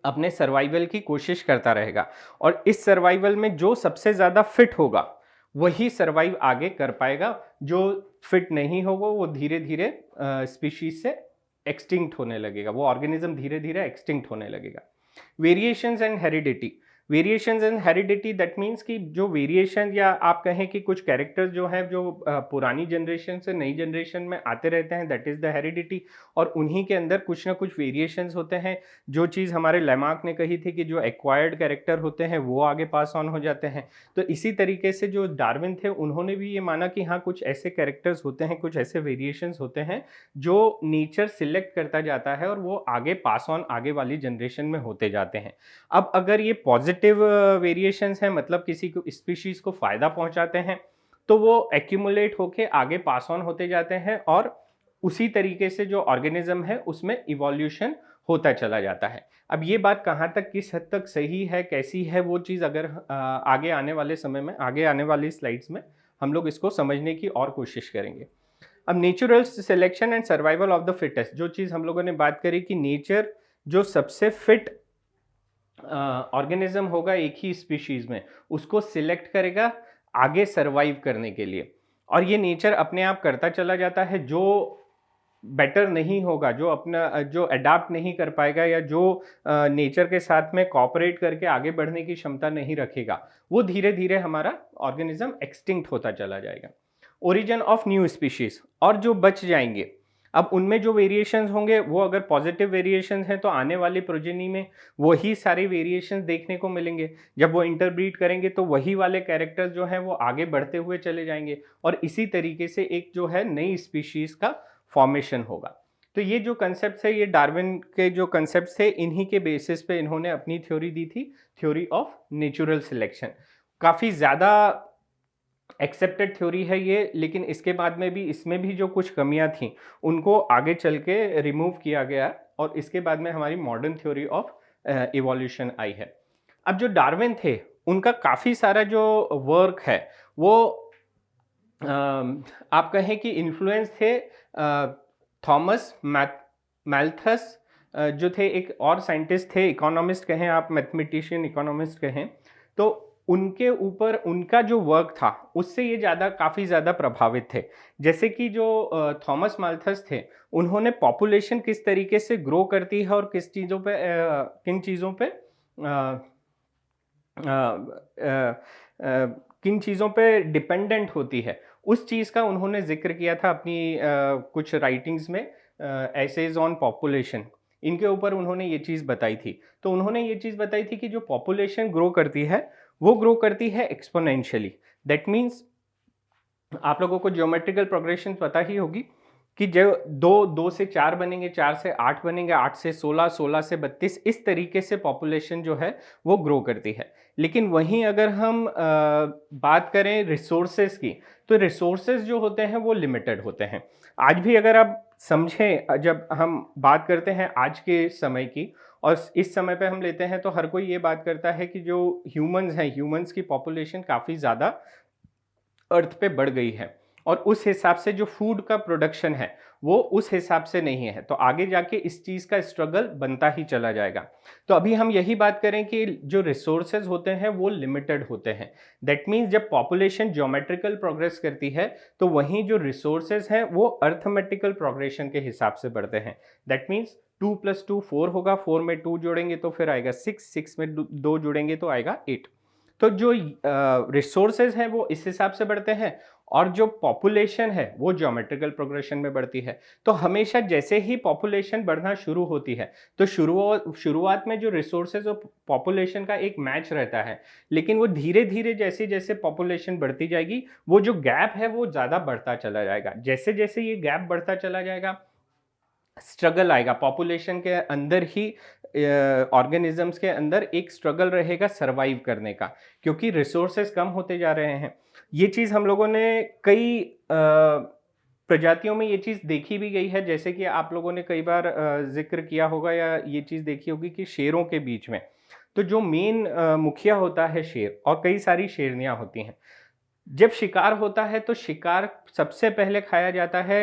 अपने सर्वाइवल की कोशिश करता रहेगा। और इस सर्वाइवल में जो सबसे ज़्यादा फिट होगा वही सर्वाइव आगे कर पाएगा। जो फिट नहीं होगा वो धीरे धीरे स्पीशीज से एक्सटिंक्ट होने लगेगा, वो ऑर्गेनिज्म धीरे धीरे एक्सटिंक्ट होने लगेगा। Variations and heredity. Variations and heredity that means कि जो वेरिएशन, या आप कहें कि कुछ कैरेक्टर्स जो हैं जो पुरानी जनरेशन से नई जनरेशन में आते रहते हैं, दैट इज़ द हेरिडिटी। और उन्हीं के अंदर कुछ ना कुछ वेरिएशंस होते हैं। जो चीज़ हमारे लेमार्क ने कही थी कि जो एक्वायर्ड कैरेक्टर होते हैं वो आगे पास ऑन हो जाते हैं, तो इसी तरीके से जो डार्विन थे उन्होंने भी ये माना कि हाँ, कुछ ऐसे कैरेक्टर्स होते हैं, कुछ ऐसे वेरिएशंस होते हैं जो नेचर सिलेक्ट करता जाता है और वो आगे पास ऑन आगे वाली जनरेशन में होते जाते हैं। अब अगर ये पॉजिटिव वेरिएशंस हैं, मतलब किसी को स्पीशीज को फायदा पहुंचाते हैं, तो वो एक्यूमुलेट होके आगे पास ऑन होते जाते हैं और उसी तरीके से जो ऑर्गेनिज्म है उसमें इवोल्यूशन होता चला जाता है। अब ये बात कहाँ तक, किस हद तक सही है, कैसी है, वो चीज़ अगर आगे आने वाले समय में, आगे आने वाली स्लाइड्स में हम लोग इसको समझने की और कोशिश करेंगे। अब natural selection and survival of the fittest, जो चीज़ हम लोगों ने बात करी कि नेचर जो सबसे फिट ऑर्गेनिज्म होगा एक ही स्पीशीज में, उसको सिलेक्ट करेगा आगे सरवाइव करने के लिए, और ये नेचर अपने आप करता चला जाता है। जो बेटर नहीं होगा, जो अपना जो अडाप्ट नहीं कर पाएगा, या जो नेचर के साथ में कॉपरेट करके आगे बढ़ने की क्षमता नहीं रखेगा, वो धीरे धीरे हमारा ऑर्गेनिज्म एक्सटिंक्ट होता चला जाएगा। ओरिजिन ऑफ न्यू स्पीशीज, और जो बच जाएंगे अब उनमें जो वेरिएशंस होंगे वो अगर पॉजिटिव वेरिएशंस हैं तो आने वाली प्रोजेनी में वही सारे वेरिएशंस देखने को मिलेंगे। जब वो इंटरब्रीड करेंगे तो वही वाले कैरेक्टर्स जो हैं वो आगे बढ़ते हुए चले जाएंगे और इसी तरीके से एक जो है नई स्पीशीज का फॉर्मेशन होगा। तो ये जो कंसेप्ट है ये डार्विन के जो कंसेप्ट थे इन्हीं के बेसिस पे इन्होंने अपनी थ्योरी दी थी, थ्योरी ऑफ नेचुरल सिलेक्शन। काफ़ी ज़्यादा एक्सेप्टेड थ्योरी है ये, लेकिन इसके बाद में भी इसमें भी जो कुछ कमियां थी उनको आगे चल के रिमूव किया गया और इसके बाद में हमारी मॉडर्न थ्योरी ऑफ इवोल्यूशन आई है। अब जो डार्विन थे उनका काफ़ी सारा जो वर्क है वो आप कहें कि इन्फ्लुएंस थे थॉमस मैल्थस जो थे, एक और साइंटिस्ट थे, इकोनॉमिस्ट कहें आप, मैथमेटिशियन इकोनॉमिस्ट कहें, तो उनके ऊपर उनका जो वर्क था उससे ये काफ़ी ज़्यादा प्रभावित थे। जैसे कि जो थॉमस माल्थस थे उन्होंने पॉपुलेशन किस तरीके से ग्रो करती है और किस चीज़ों पे किन चीज़ों पे किन चीज़ों पे डिपेंडेंट होती है उस चीज़ का उन्होंने जिक्र किया था अपनी कुछ राइटिंग्स में, एसेज ऑन पॉपुलेशन, इनके ऊपर उन्होंने ये चीज़ बताई थी। तो उन्होंने ये चीज़ बताई थी कि जो पॉपुलेशन ग्रो करती है वो ग्रो करती है एक्सपोनेंशियली। दैट मीन्स आप लोगों को ज्योमेट्रिकल प्रोग्रेशन पता ही होगी कि जो दो से 4 बनेंगे, 4 से 8 बनेंगे, 8 से 16, 16 से 32, इस तरीके से पॉपुलेशन जो है वो ग्रो करती है। लेकिन वहीं अगर हम बात करें रिसोर्सेज की, तो रिसोर्सेज जो होते हैं वो लिमिटेड होते हैं। आज भी अगर आप समझें, जब हम बात करते हैं आज के समय की और इस समय पे हम लेते हैं तो हर कोई ये बात करता है कि जो ह्यूमंस हैं, ह्यूमंस की पॉपुलेशन काफ़ी ज़्यादा अर्थ पे बढ़ गई है और उस हिसाब से जो फूड का प्रोडक्शन है वो उस हिसाब से नहीं है, तो आगे जाके इस चीज़ का स्ट्रगल बनता ही चला जाएगा। तो अभी हम यही बात करें कि जो रिसोर्सेज होते हैं वो लिमिटेड होते हैं। दैट मीन्स जब पॉपुलेशन ज्योमेट्रिकल प्रोग्रेस करती है तो वहीं जो रिसोर्सेज हैं वो अर्थमेटिकल प्रोग्रेशन के हिसाब से बढ़ते हैं। दैट मीन्स 2 + 2 4 होगा, 4 में 2 जोड़ेंगे तो फिर आएगा 6, 6 में 2 जोड़ेंगे तो आएगा 8। तो जो रिसोर्सेज हैं वो इस हिसाब से बढ़ते हैं और जो पॉपुलेशन है वो ज्योमेट्रिकल प्रोग्रेशन में बढ़ती है। तो हमेशा जैसे ही पॉपुलेशन बढ़ना शुरू होती है तो शुरुआत में जो रिसोर्सेज और पॉपुलेशन का एक मैच रहता है, लेकिन वो धीरे धीरे जैसे जैसे पॉपुलेशन बढ़ती जाएगी वो जो गैप है वो ज़्यादा बढ़ता चला जाएगा। जैसे जैसे ये गैप बढ़ता चला जाएगा स्ट्रगल आएगा पॉपुलेशन के अंदर ही, ऑर्गेनिजम्स के अंदर एक स्ट्रगल रहेगा सरवाइव करने का, क्योंकि रिसोर्सेज कम होते जा रहे हैं। ये चीज़ हम लोगों ने कई प्रजातियों में ये चीज़ देखी भी गई है। जैसे कि आप लोगों ने कई बार जिक्र किया होगा या ये चीज़ देखी होगी कि शेरों के बीच में तो जो मेन मुखिया होता है शेर और कई सारी शेरनियाँ होती हैं। जब शिकार होता है तो शिकार सबसे पहले खाया जाता है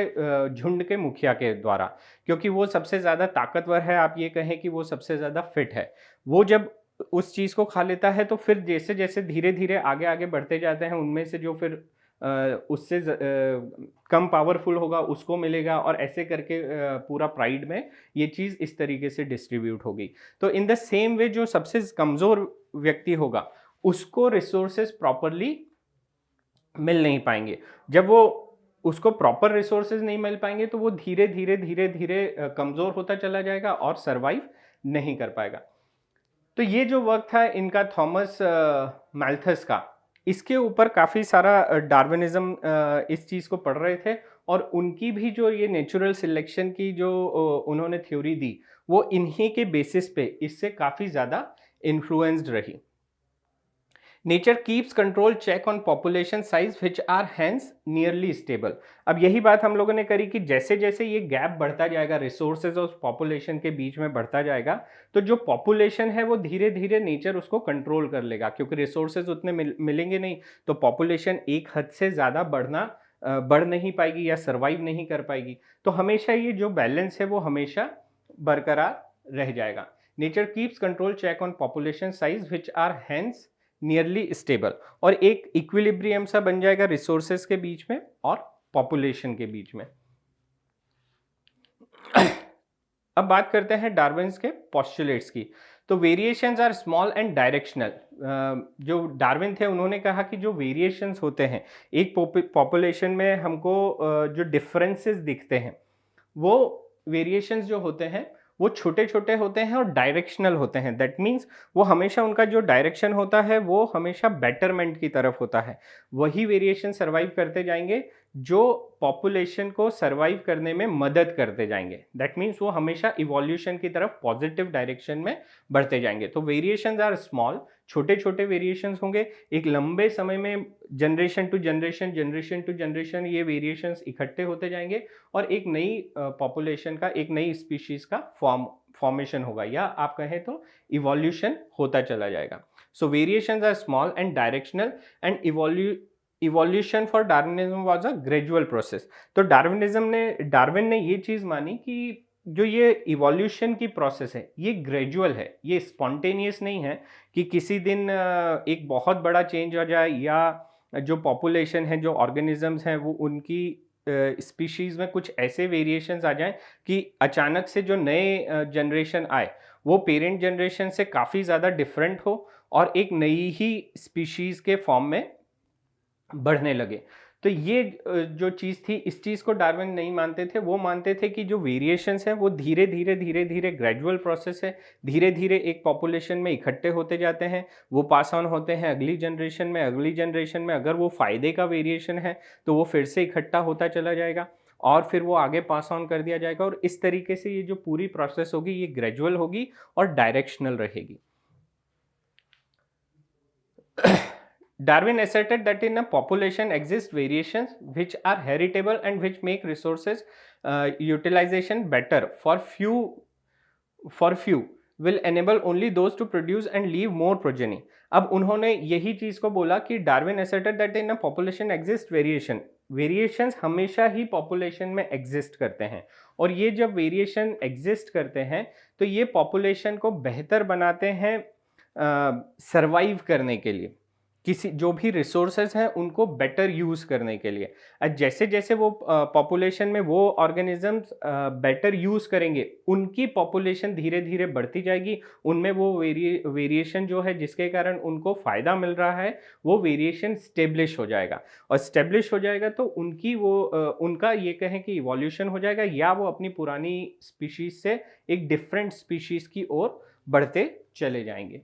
झुंड के मुखिया के द्वारा, क्योंकि वो सबसे ज़्यादा ताकतवर है, आप ये कहें कि वो सबसे ज़्यादा फिट है। वो जब उस चीज़ को खा लेता है तो फिर जैसे जैसे धीरे धीरे आगे आगे बढ़ते जाते हैं उनमें से जो फिर उससे कम पावरफुल होगा उसको मिलेगा और ऐसे करके पूरा प्राइड में ये चीज़ इस तरीके से डिस्ट्रीब्यूट होगी। तो इन द सेम वे जो सबसे कमज़ोर व्यक्ति होगा उसको रिसोर्सेज प्रॉपरली मिल नहीं पाएंगे। जब वो उसको प्रॉपर रिसोर्सेज नहीं मिल पाएंगे तो वो धीरे धीरे धीरे धीरे कमज़ोर होता चला जाएगा और सरवाइव नहीं कर पाएगा। तो ये जो वर्क था इनका थॉमस मैल्थस का, इसके ऊपर काफ़ी सारा डार्विनिज्म इस चीज़ को पढ़ रहे थे और उनकी भी जो ये नेचुरल सिलेक्शन की जो उन्होंने थ्योरी दी वो इन्हीं के बेसिस पे इससे काफ़ी ज़्यादा इन्फ्लुएंस्ड रही। Nature keeps control check on population size which are hence nearly stable. अब यही बात हम लोगों ने करी कि जैसे जैसे ये गैप बढ़ता जाएगा रिसोर्सेज और पॉपुलेशन के बीच में बढ़ता जाएगा तो जो पॉपुलेशन है वो धीरे धीरे नेचर उसको कंट्रोल कर लेगा, क्योंकि रिसोर्सेज उतने मिलेंगे नहीं तो पॉपुलेशन एक हद से ज़्यादा बढ़ नहीं पाएगी या सर्वाइव नहीं कर पाएगी। तो हमेशा ये जो बैलेंस है वो हमेशा बरकरार रह जाएगा। Nature keeps control check on population size which are hence nearly stable, और एक इक्विलिब्रियम सा बन जाएगा रिसोर्सेज के बीच में और पॉपुलेशन के बीच में। अब बात करते हैं डार्विन्स के पोस्टुलेट्स की। तो variations are small and directional. जो डार्विन थे उन्होंने कहा कि जो वेरिएशंस होते हैं एक पॉपुलेशन में हमको जो डिफरेंसेस दिखते हैं वो वेरिएशंस जो होते हैं वो छोटे छोटे होते हैं और डायरेक्शनल होते हैं। दैट मीन्स वो हमेशा उनका जो डायरेक्शन होता है वो हमेशा बेटरमेंट की तरफ होता है। वही वेरिएशन सर्वाइव करते जाएंगे जो पॉपुलेशन को सर्वाइव करने में मदद करते जाएंगे। दैट मीन्स वो हमेशा इवोल्यूशन की तरफ पॉजिटिव डायरेक्शन में बढ़ते जाएंगे। तो वेरिएशंस आर स्मॉल, छोटे छोटे वेरिएशंस होंगे, एक लंबे समय में generation to generation, generation to generation ये वेरिएशंस इकट्ठे होते जाएंगे और एक नई पॉपुलेशन का, एक नई स्पीशीज का फॉर्मेशन होगा, या आप कहें तो इवोल्यूशन होता चला जाएगा। So variations are small and directional and evolution for Darwinism was a gradual process. तो डार्विन ने ये चीज मानी कि जो ये इवोल्यूशन की प्रोसेस है ये ग्रेजुअल है, ये स्पॉन्टेनियस नहीं है कि किसी दिन एक बहुत बड़ा चेंज हो जाए या जो पॉपुलेशन है, जो ऑर्गेनिजम्स हैं वो उनकी स्पीशीज में कुछ ऐसे वेरिएशंस आ जाएं कि अचानक से जो नए जनरेशन आए वो पेरेंट जनरेशन से काफ़ी ज़्यादा डिफरेंट हो और एक नई ही स्पीशीज के फॉर्म में बढ़ने लगे। तो ये जो चीज़ थी, इस चीज़ को डार्विन नहीं मानते थे। वो मानते थे कि जो वेरिएशंस हैं वो धीरे धीरे ग्रेजुअल प्रोसेस है, धीरे धीरे एक पॉपुलेशन में इकट्ठे होते जाते हैं, वो पास ऑन होते हैं अगली जनरेशन में अगर वो फ़ायदे का वेरिएशन है तो वो फिर से इकट्ठा होता चला जाएगा और फिर वो आगे पास ऑन कर दिया जाएगा। और इस तरीके से ये जो पूरी प्रोसेस होगी ये ग्रेजुअल होगी और डायरेक्शनल रहेगी। Darwin asserted that in a population exist variations which are heritable and which make resources utilization better for few will enable only those to produce and leave more progeny। अब उन्होंने यही चीज को बोला कि Darwin asserted that in a population exist variations हमेशा ही population में exist करते हैं और ये जब वेरिएशन एग्जिस्ट करते हैं तो ये पॉपुलेशन को बेहतर बनाते हैं सरवाइव करने के लिए, किसी जो भी रिसोर्सेज हैं उनको बेटर यूज करने के लिए। जैसे जैसे वो पॉपुलेशन में वो ऑर्गेनिजम्स बेटर यूज करेंगे उनकी पॉपुलेशन धीरे धीरे बढ़ती जाएगी, उनमें वो वेरिएशन जो है जिसके कारण उनको फायदा मिल रहा है वो वेरिएशन स्टेब्लिश हो जाएगा और स्टेब्लिश हो जाएगा तो उनका ये कहें कि इवोल्यूशन हो जाएगा या वो अपनी पुरानी स्पीशीज से एक डिफरेंट स्पीशीज की ओर बढ़ते चले जाएंगे।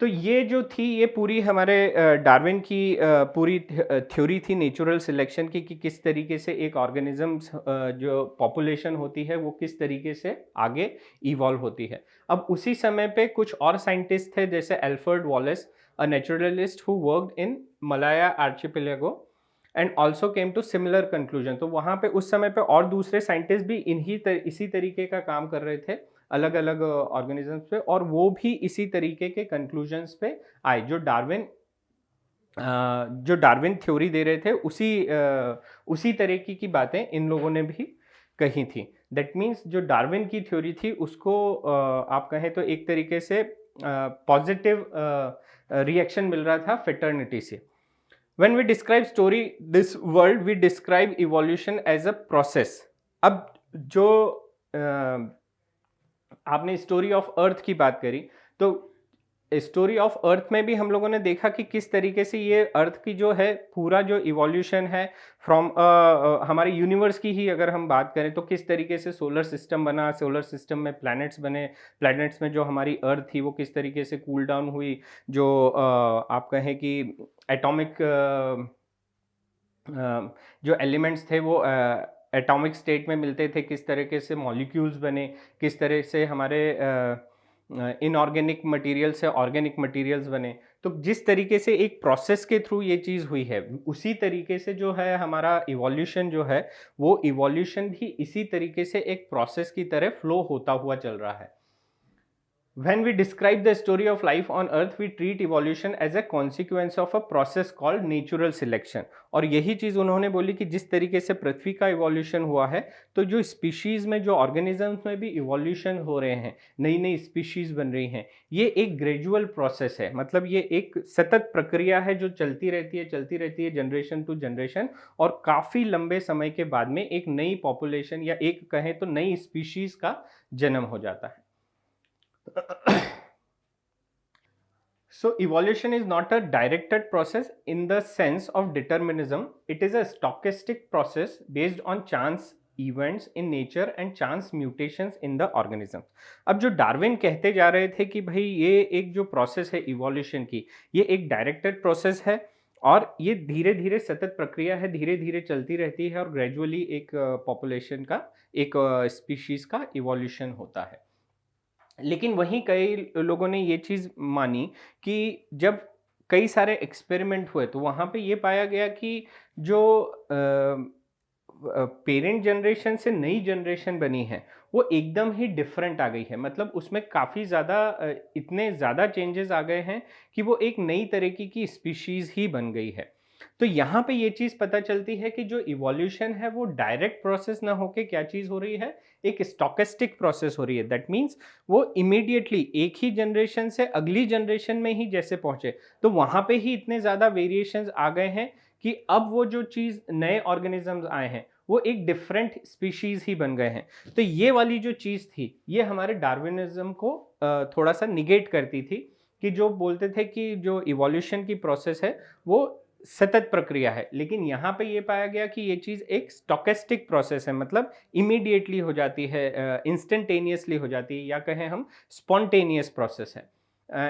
तो ये जो थी ये पूरी हमारे डार्विन की पूरी थ्योरी थी नेचुरल सिलेक्शन की कि किस तरीके से एक ऑर्गेनिजम्स जो पॉपुलेशन होती है वो किस तरीके से आगे इवॉल्व होती है। अब उसी समय पे कुछ और साइंटिस्ट थे जैसे Alfred Wallace, a naturalist who worked in Malaya Archipelago and also came to similar conclusion. तो वहाँ पे उस समय पे और दूसरे साइंटिस्ट भी इसी तरीके का काम कर रहे थे अलग अलग ऑर्गेनिजम्स पे और वो भी इसी तरीके के कंक्लूजन्स पे आए जो डार्विन थ्योरी दे रहे थे उसी तरीके की बातें इन लोगों ने भी कही थी। दैट मीन्स जो डार्विन की थ्योरी थी उसको आप कहें तो एक तरीके से पॉजिटिव रिएक्शन मिल रहा था फेटर्निटी से। When we describe this world, we describe evolution as a process। अब जो आपने स्टोरी ऑफ अर्थ की बात करी तो स्टोरी ऑफ अर्थ में भी हम लोगों ने देखा कि किस तरीके से ये अर्थ की जो है पूरा जो इवोल्यूशन है फ्रॉम हमारे यूनिवर्स की ही अगर हम बात करें तो किस तरीके से सोलर सिस्टम बना, सोलर सिस्टम में प्लैनेट्स बने, प्लैनेट्स में जो हमारी अर्थ थी वो किस तरीके से कूल डाउन हुई, जो आप कहें कि एटॉमिक जो एलिमेंट्स थे वो एटॉमिक स्टेट में मिलते थे, किस तरीके से मॉलिक्यूल्स बने, किस तरह से हमारे इनऑर्गेनिक मटेरियल से ऑर्गेनिक मटेरियल्स बने। तो जिस तरीके से एक प्रोसेस के थ्रू ये चीज़ हुई है उसी तरीके से जो है हमारा इवोल्यूशन जो है वो इवोल्यूशन भी इसी तरीके से एक प्रोसेस की तरह फ्लो होता हुआ चल रहा है। When we describe the story of life on earth, we treat evolution as a consequence of a process called natural selection. और यही चीज़ उन्होंने बोली कि जिस तरीके से पृथ्वी का इवोल्यूशन हुआ है, तो जो स्पीशीज़ में, जो ऑर्गेनिजम्स में भी इवोल्यूशन हो रहे हैं, नई नई स्पीशीज़ बन रही हैं, ये एक ग्रेजुअल प्रोसेस है। मतलब ये एक सतत प्रक्रिया है जो चलती रहती है जनरेशन टू जनरेशन, और काफ़ी लंबे समय के बाद में एक नई पॉपुलेशन या एक कहें तो नई स्पीशीज़ का जन्म हो जाता है। So evolution is not a directed process in the sense of determinism. It is a stochastic process based on chance events in nature and chance mutations in the organisms. अब जो डार्विन कहते जा रहे थे कि भाई ये एक जो प्रोसेस है इवोल्यूशन की, ये एक डायरेक्टेड प्रोसेस है और ये धीरे धीरे सतत प्रक्रिया है, धीरे धीरे चलती रहती है और ग्रेजुअली एक पॉपुलेशन का, एक स्पीशीज का इवोल्यूशन होता है। लेकिन वहीं कई लोगों ने ये चीज़ मानी कि जब कई सारे एक्सपेरिमेंट हुए तो वहाँ पे ये पाया गया कि जो पेरेंट जनरेशन से नई जनरेशन बनी है वो एकदम ही डिफरेंट आ गई है। मतलब उसमें काफ़ी ज़्यादा इतने ज़्यादा चेंजेस आ गए हैं कि वो एक नई तरीके की स्पीशीज़ ही बन गई है। तो यहाँ पे ये चीज़ पता चलती है कि जो इवोल्यूशन है वो डायरेक्ट प्रोसेस ना होके क्या चीज़ हो रही है, एक स्टोकेस्टिक प्रोसेस हो रही है। दैट मीन्स वो इमीडिएटली एक ही जनरेशन से अगली जनरेशन में ही जैसे पहुंचे, तो वहां पे ही इतने ज़्यादा वेरिएशंस आ गए हैं कि अब वो जो चीज़ नए ऑर्गेनिजम्स आए हैं वो एक डिफरेंट स्पीशीज ही बन गए हैं। तो ये वाली जो चीज़ थी ये हमारे डार्विनिज्म को थोड़ा सा निगेट करती थी, कि जो बोलते थे कि जो इवोल्यूशन की प्रोसेस है वो सतत प्रक्रिया है। लेकिन यहाँ पे ये पाया गया कि ये चीज़ एक स्टोकेस्टिक प्रोसेस है, मतलब इमीडिएटली हो जाती है, इंस्टेंटेनियसली हो जाती है, या कहें हम स्पॉन्टेनियस प्रोसेस है।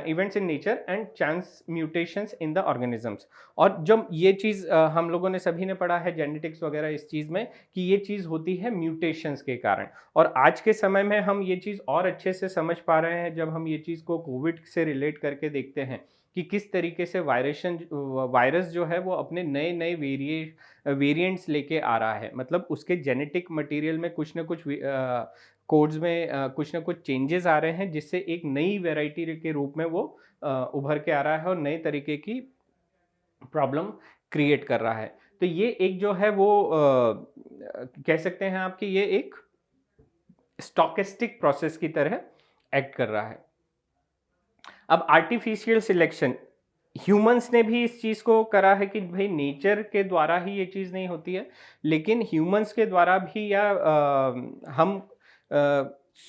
Events in nature and chance mutations in the organisms. और जब ये चीज़ हम लोगों ने सभी ने पढ़ा है जेनेटिक्स वगैरह इस चीज़ में कि ये चीज़ होती है म्यूटेशंस के कारण। और आज के समय में हम ये चीज़ और अच्छे से समझ पा रहे हैं जब हम ये चीज़ को कोविड से रिलेट करके देखते हैं कि किस तरीके से वायरस जो है वो अपने नए नए वेरिएंट्स लेके आ रहा है। मतलब उसके जेनेटिक मटेरियल में कुछ ना कुछ कोड्स में कुछ ना कुछ चेंजेस आ रहे हैं, जिससे एक नई वैरायटी के रूप में वो उभर के आ रहा है और नए तरीके की प्रॉब्लम क्रिएट कर रहा है। तो ये एक जो है वो कह सकते हैं आप कि ये एक स्टोकेस्टिक प्रोसेस की तरह एक्ट कर रहा है। अब आर्टिफिशियल सिलेक्शन, ह्यूमंस ने भी इस चीज़ को करा है कि भाई नेचर के द्वारा ही ये चीज़ नहीं होती है, लेकिन ह्यूमंस के द्वारा भी, या हम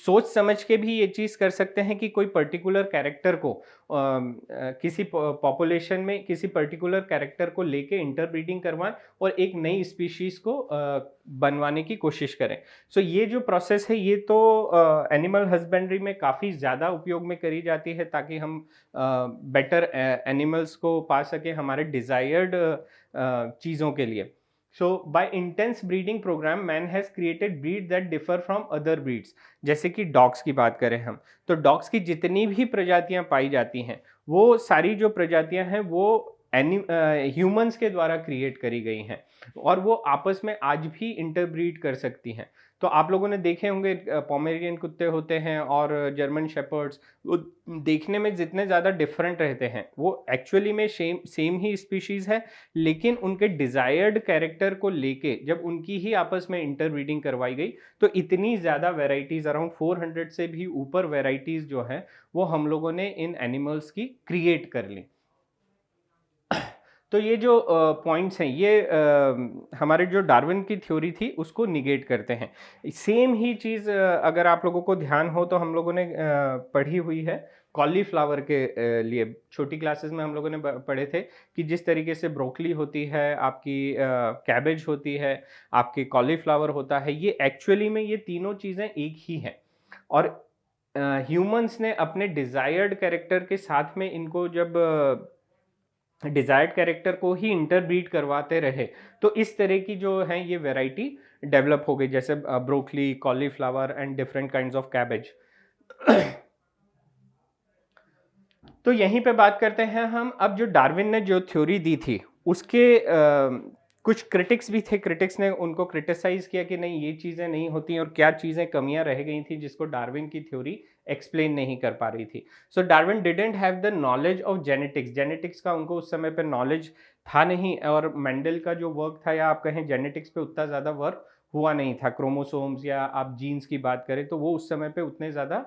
सोच समझ के भी ये चीज़ कर सकते हैं कि कोई पर्टिकुलर कैरेक्टर को किसी पॉपुलेशन में किसी पर्टिकुलर कैरेक्टर को लेके इंटरब्रीडिंग करवाएं और एक नई स्पीशीज़ को बनवाने की कोशिश करें। सो ये जो प्रोसेस है ये तो एनिमल हस्बेंड्री में काफ़ी ज़्यादा उपयोग में करी जाती है, ताकि हम बेटर एनिमल्स को पा सकें हमारे डिज़ायर्ड चीज़ों के लिए। So by intense breeding program, man has created breeds that differ from other breeds. जैसे कि डॉग्स की बात करें हम, तो डॉग्स की जितनी भी प्रजातियां पाई जाती हैं वो सारी जो प्रजातियां हैं वो ह्यूमंस के द्वारा क्रिएट करी गई हैं, और वो आपस में आज भी इंटरब्रीड कर सकती हैं। तो आप लोगों ने देखे होंगे पोमेरियन कुत्ते होते हैं और जर्मन शेपर्ड्स, वो देखने में जितने ज़्यादा डिफरेंट रहते हैं वो एक्चुअली में सेम ही स्पीशीज़ है, लेकिन उनके डिज़ायर्ड कैरेक्टर को लेके जब उनकी ही आपस में इंटरब्रीडिंग करवाई गई तो इतनी ज़्यादा वेराइटीज़, अराउंड 400 से भी ऊपर वेराइटीज़ जो हैं वो हम लोगों ने इन एनिमल्स की क्रिएट कर ली। तो ये जो पॉइंट्स हैं ये हमारे जो डार्विन की थ्योरी थी उसको निगेट करते हैं। सेम ही चीज़ अगर आप लोगों को ध्यान हो तो हम लोगों ने पढ़ी हुई है कॉलीफ्लावर के लिए। छोटी क्लासेस में हम लोगों ने पढ़े थे कि जिस तरीके से ब्रोकली होती है, आपकी कैबेज होती है, आपकी कॉलीफ्लावर होता है, ये एक्चुअली में ये तीनों चीज़ें एक ही हैं। और ह्यूमंस ने अपने डिज़ायर्ड कैरेक्टर के साथ में इनको जब डिजायर्ड कैरेक्टर को ही इंटरब्रीड करवाते रहे तो इस तरह की जो है ये वैरायटी डेवलप हो गई, जैसे broccoli, cauliflower and different kinds of cabbage. तो यहीं पे बात करते हैं हम, अब जो डार्विन ने जो थ्योरी दी थी उसके कुछ क्रिटिक्स भी थे। क्रिटिक्स ने उनको क्रिटिसाइज किया कि नहीं ये चीज़ें नहीं होती और क्या चीज़ें कमियां रह गई थी जिसको डार्विन की थ्योरी एक्सप्लेन नहीं कर पा रही थी। So Darwin didn't have the knowledge of genetics, genetics का उनको उस समय पे नॉलेज था नहीं, और मेंडल का जो वर्क था, या आप कहें जेनेटिक्स पे उतना ज़्यादा वर्क हुआ नहीं था, क्रोमोसोम्स या आप जीन्स की बात करें तो वो उस समय पे उतने ज़्यादा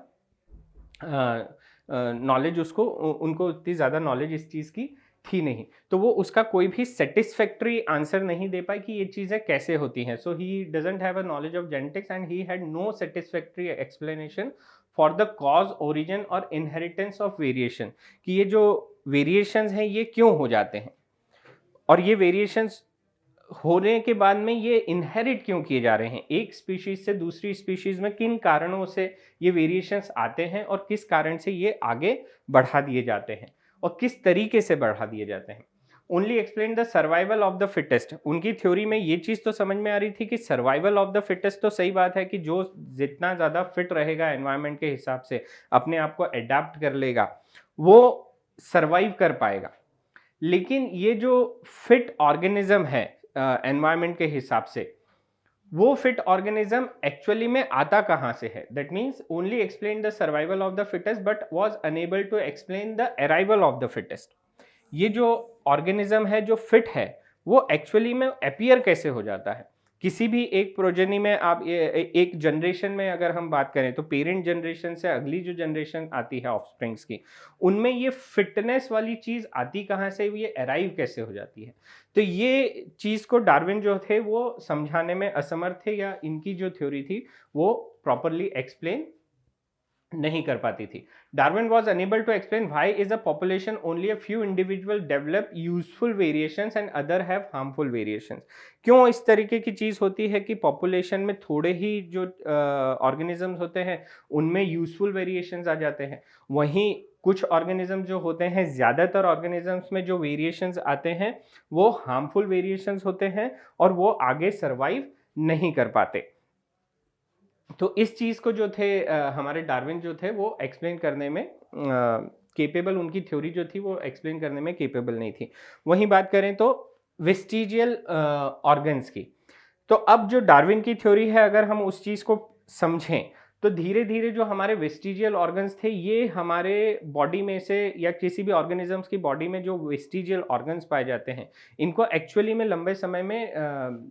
नॉलेज उसको उनको उतनी ज़्यादा नॉलेज इस चीज़ की थी नहीं, तो वो उसका कोई भी सेटिस्फैक्टरी आंसर नहीं दे पाए कि ये चीज़ें कैसे होती हैं। So he doesn't have a knowledge of genetics and he had no satisfactory explanation for the cause, origin और इनहेरिटेंस ऑफ वेरिएशन, कि ये जो वेरिएशंस हैं ये क्यों हो जाते हैं, और ये वेरिएशंस होने के बाद में ये इनहेरिट क्यों किए जा रहे हैं, एक स्पीशीज से दूसरी स्पीशीज में किन कारणों से ये वेरिएशंस आते हैं और किस कारण से ये आगे बढ़ा दिए जाते हैं और किस तरीके से बढ़ा दिए जाते हैं। Only explain the survival of the fittest, उनकी थ्योरी में ये चीज तो समझ में आ रही थी कि सर्वाइवल ऑफ द फिटेस्ट तो सही बात है कि जो जितना ज्यादा फिट रहेगा एनवायरमेंट के हिसाब से, अपने आप को एडाप्ट कर लेगा, वो सर्वाइव कर पाएगा। लेकिन ये जो फिट ऑर्गेनिज्म है एनवायरनमेंट के हिसाब से, वो फिट ऑर्गेनिज्म एक्चुअली में आता कहां से है। That means only explain the survival of the fittest but was unable to explain the arrival of the fittest. ये जो ऑर्गेनिज्म है जो फिट है, वो एक्चुअली में अपीयर कैसे हो जाता है। किसी भी एक प्रोजेनी में आप एक जनरेशन में अगर हम बात करें तो पेरेंट जनरेशन से अगली जो जनरेशन आती है ऑफस्प्रिंग्स की, उनमें ये फिटनेस वाली चीज आती कहाँ से, ये अराइव कैसे हो जाती है। तो ये चीज को डार्विन जो थे वो समझाने में असमर्थ थे, या इनकी जो थ्योरी थी वो प्रॉपरली एक्सप्लेन नहीं कर पाती थी। Darwin was unable to explain why is a population only a few individual develop useful variations and other have harmful variations. क्यों इस तरीके की चीज होती है कि पॉपुलेशन में थोड़े ही जो ऑर्गेनिजम्स होते हैं उनमें यूजफुल वेरिएशंस आ जाते हैं, वहीं कुछ ऑर्गेनिज्म जो होते हैं, ज्यादातर ऑर्गेनिजम्स में जो वेरिएशंस आते हैं वो हार्मफुल वेरिएशंस होते हैं और वो आगे सर्वाइव नहीं कर पाते। तो इस चीज को जो थे हमारे डार्विन जो थे वो एक्सप्लेन करने में केपेबल, उनकी थ्योरी जो थी वो एक्सप्लेन करने में केपेबल नहीं थी। वहीं बात करें तो वेस्टिजियल ऑर्गन्स की, तो अब जो डार्विन की थ्योरी है अगर हम उस चीज को समझें तो धीरे धीरे जो हमारे वेस्टिजियल ऑर्गन्स थे, ये हमारे बॉडी में से या किसी भी ऑर्गेनिजम्स की बॉडी में जो वेस्टिजियल ऑर्गन्स पाए जाते हैं, इनको एक्चुअली में लंबे समय में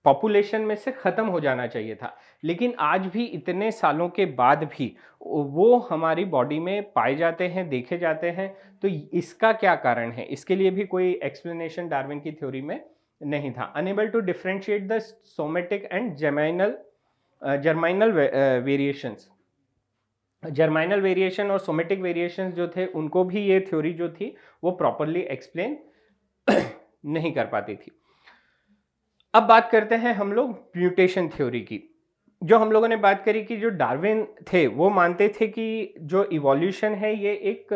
पॉपुलेशन में से खत्म हो जाना चाहिए था। लेकिन आज भी इतने सालों के बाद भी वो हमारी बॉडी में पाए जाते हैं, देखे जाते हैं। तो इसका क्या कारण है, इसके लिए भी कोई एक्सप्लेनेशन डार्विन की थ्योरी में नहीं था। Unable to differentiate the somatic and germinal variations, germinal variation और सोमेटिक वेरिएशंस जो थे उनको भी ये थ्योरी जो थी वो प्रॉपरली एक्सप्लेन नहीं कर पाती थी। अब बात करते हैं हम लोग म्यूटेशन थ्योरी की। जो हम लोगों ने बात करी कि जो डार्विन थे वो मानते थे कि जो इवोल्यूशन है ये एक